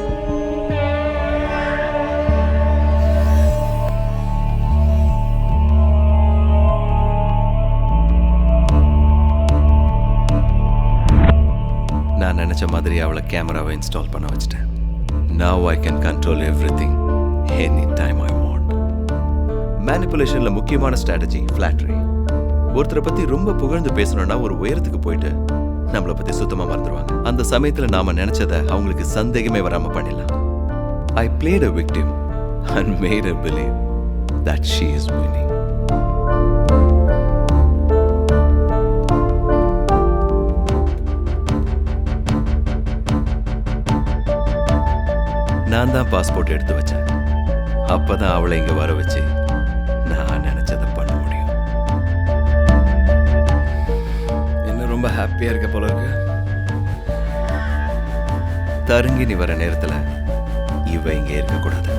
நான் நினைச்ச மாதிரி அவளை கேமராவை இன்ஸ்டால் பண்ண வச்சிட்டேன். Now I can control everything anytime I want. மேனிபுலேஷன்ல முக்கியமான ஸ்ட்ராட்டஜி flattery. ஒருத்தரை பத்தி ரொம்ப புகழ்ந்து பேசணும்னா ஒரு உயரத்துக்கு போயிட்டு நம்மளை பத்தி சுத்தமா மறந்துடுவாங்க. அந்த சமயத்துல நாம நினைச்சதை அவங்களுக்கு சந்தேகமே வராம பண்ணிடலாம். I played a victim and made her believe that she is winning. நான் தான் பாஸ்போர்ட் எடுத்து வச்சேன். அப்பதான் அவளை இங்க வர வச்சு நான் நினைச்சதை பண்ண முடியும். என்ன ரொம்ப ஹாப்பியா இருக்க போல இருக்கு. தருங்கினி வர நேரத்துல இவ இங்க இருக்கக்கூடாது.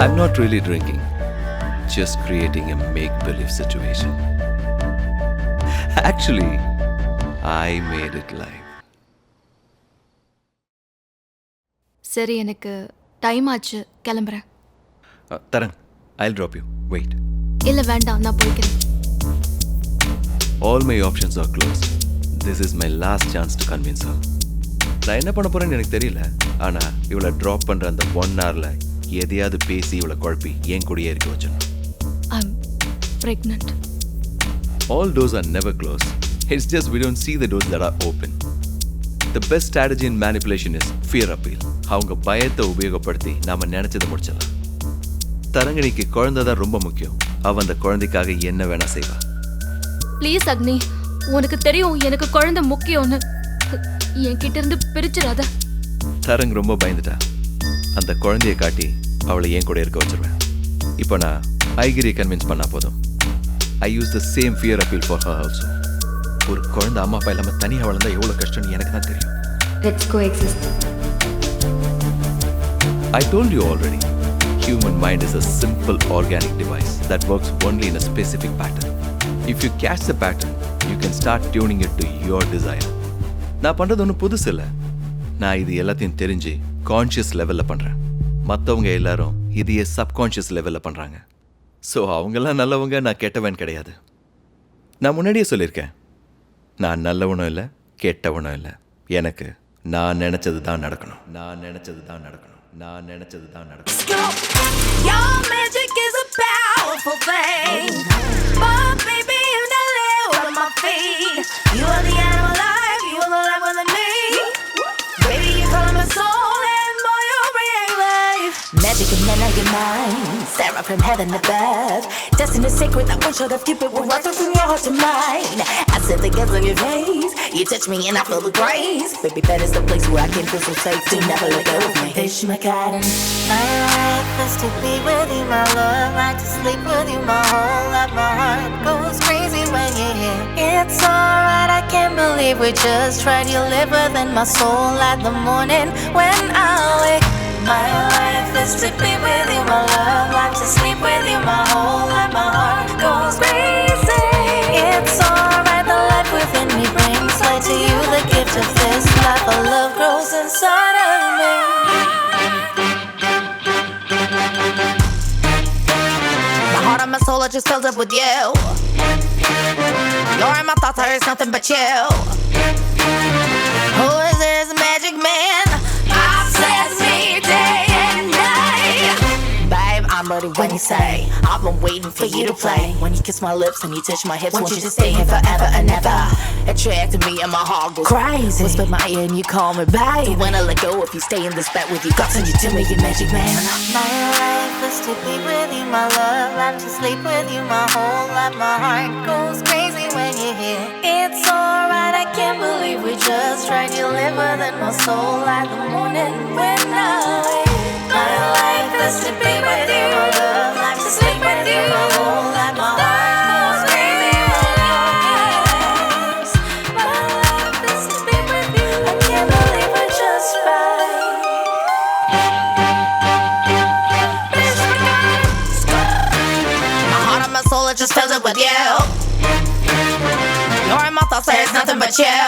I'm not really drinking, just creating a make-believe situation. Actually, I made it live. சரி, எனக்கு டைம் ஆச்சு, கிளம்புறேன். Tarang, I'll drop you. Wait. இல்ல வேண்டாம், நான் போய்க்கிறேன். All my options are closed. This is my last chance to convince her. நான் என்ன பண்ண போறேன்னு எனக்கு தெரியல. ஆனா இவளை ட்ராப் பண்ற அந்த 1 hourல எதையாவது பேசி இவளை குழப்பி என் கூடயே இருக்க வச்சிடணும். I'm pregnant. All doors are never closed. It's just we don't see the doors that are open. The best strategy in manipulation is fear appeal. அவங்க பயத்தை உபயோகப்படுத்தி நாம நினைச்சதை முடிச்சிடலாம். தரங்கணிக்கு குழந்தை தான் ரொம்ப முக்கியம். அவ அந்த குழந்தைக்காக என்ன வேணா செய்வா. ப்ளீஸ் அக்னி, உனக்கு தெரியும் எனக்கு குழந்தை முக்கியம்னு. என்கிட்ட இருந்து பிரிச்சிடாத. தரங் ரொம்ப பயந்துட்டா. அந்த குழந்தையை காட்டி அவளை என் கூட இருக்க வச்சிருவேன். இப்போ நான் ஐகிரியை கன்வின்ஸ் பண்ணா போதும். I use the same fear appeal for her also. ஒரு குழந்தை அம்மா அப்பா இல்லாம தனியாக வளர்ந்தா எவ்வளோ கஷ்டம்னு எனக்கு தான் தெரியும். Let's coexist. I told you already. Human mind is a simple organic device that works only in a specific pattern. If you catch the pattern, you can start tuning it to your desire. நான் பண்றது ஒன்றும் புதுசு இல்லை. நான் இது எல்லாத்தையும் தெரிஞ்சு conscious லெவலில் பண்ணுறேன். மற்றவங்க எல்லாரும் இதையே சப்கான்ஷியஸ் லெவலில் பண்ணுறாங்க. ஸோ அவங்கெல்லாம் நல்லவங்க, நான் கெட்டவன் கிடையாது. நான் முன்னாடியே சொல்லியிருக்கேன், நான் நல்லவனும் இல்லை கெட்டவனும் இல்லை. எனக்கு நான் நினச்சது தான் நடக்கணும். நான் நினச்சது தான் நடக்கணும். நான் நினச்சது தான் நடக்கணும். Your magic is a powerful thing, but baby you never live on my feet. You are the animal life, you are the life with me. Baby you color my soul and boy you bring life. Magic and then I get mine, Sarah from heaven above. Destiny sacred, that one shot of Cupid will rise from your heart to mine. I said the girls on your face, you touch me and I feel the grace. Baby that is the place where I can feel so safe. Do never let go of me. Fish my garden. My life is to be with you, my love. Like to sleep with you, my whole life. My heart goes crazy when you're here. It's alright, I can't believe we just tried. You live within my soul at the morning when I wake. My life is to be with you, my love. Like to sleep with you, my whole life. My heart goes crazy. It's alright, the life within me brings light to you. The gift of this life, a love grows inside of me. My heart and my soul are just filled up with you. You're in my thoughts, there is nothing but you. Who is this magic man? Obsess me day and night. Babe, I'm ready when you say I've been waiting for you to play. When you kiss my lips and you touch my hips, want you to stay here forever and ever. Attracted me and my heart goes crazy. Whisper my ear and you call me babe. Don't wanna let go if you stay in this bed with you. God send you to me, you magic man. My life is to be with you, my love. Life to sleep with you, my whole life. My heart goes crazy when you're here. It's alright, I can't believe we just tried. You live within my soul like the morning when I wake. My life is to be with you, my love. Life to sleep with you, my whole life. My heart goes crazy when you're yours. My life is to be with you. I can't believe we just tried. My heart and my soul are just filled up with you. You're in my thoughts, there's nothing but you.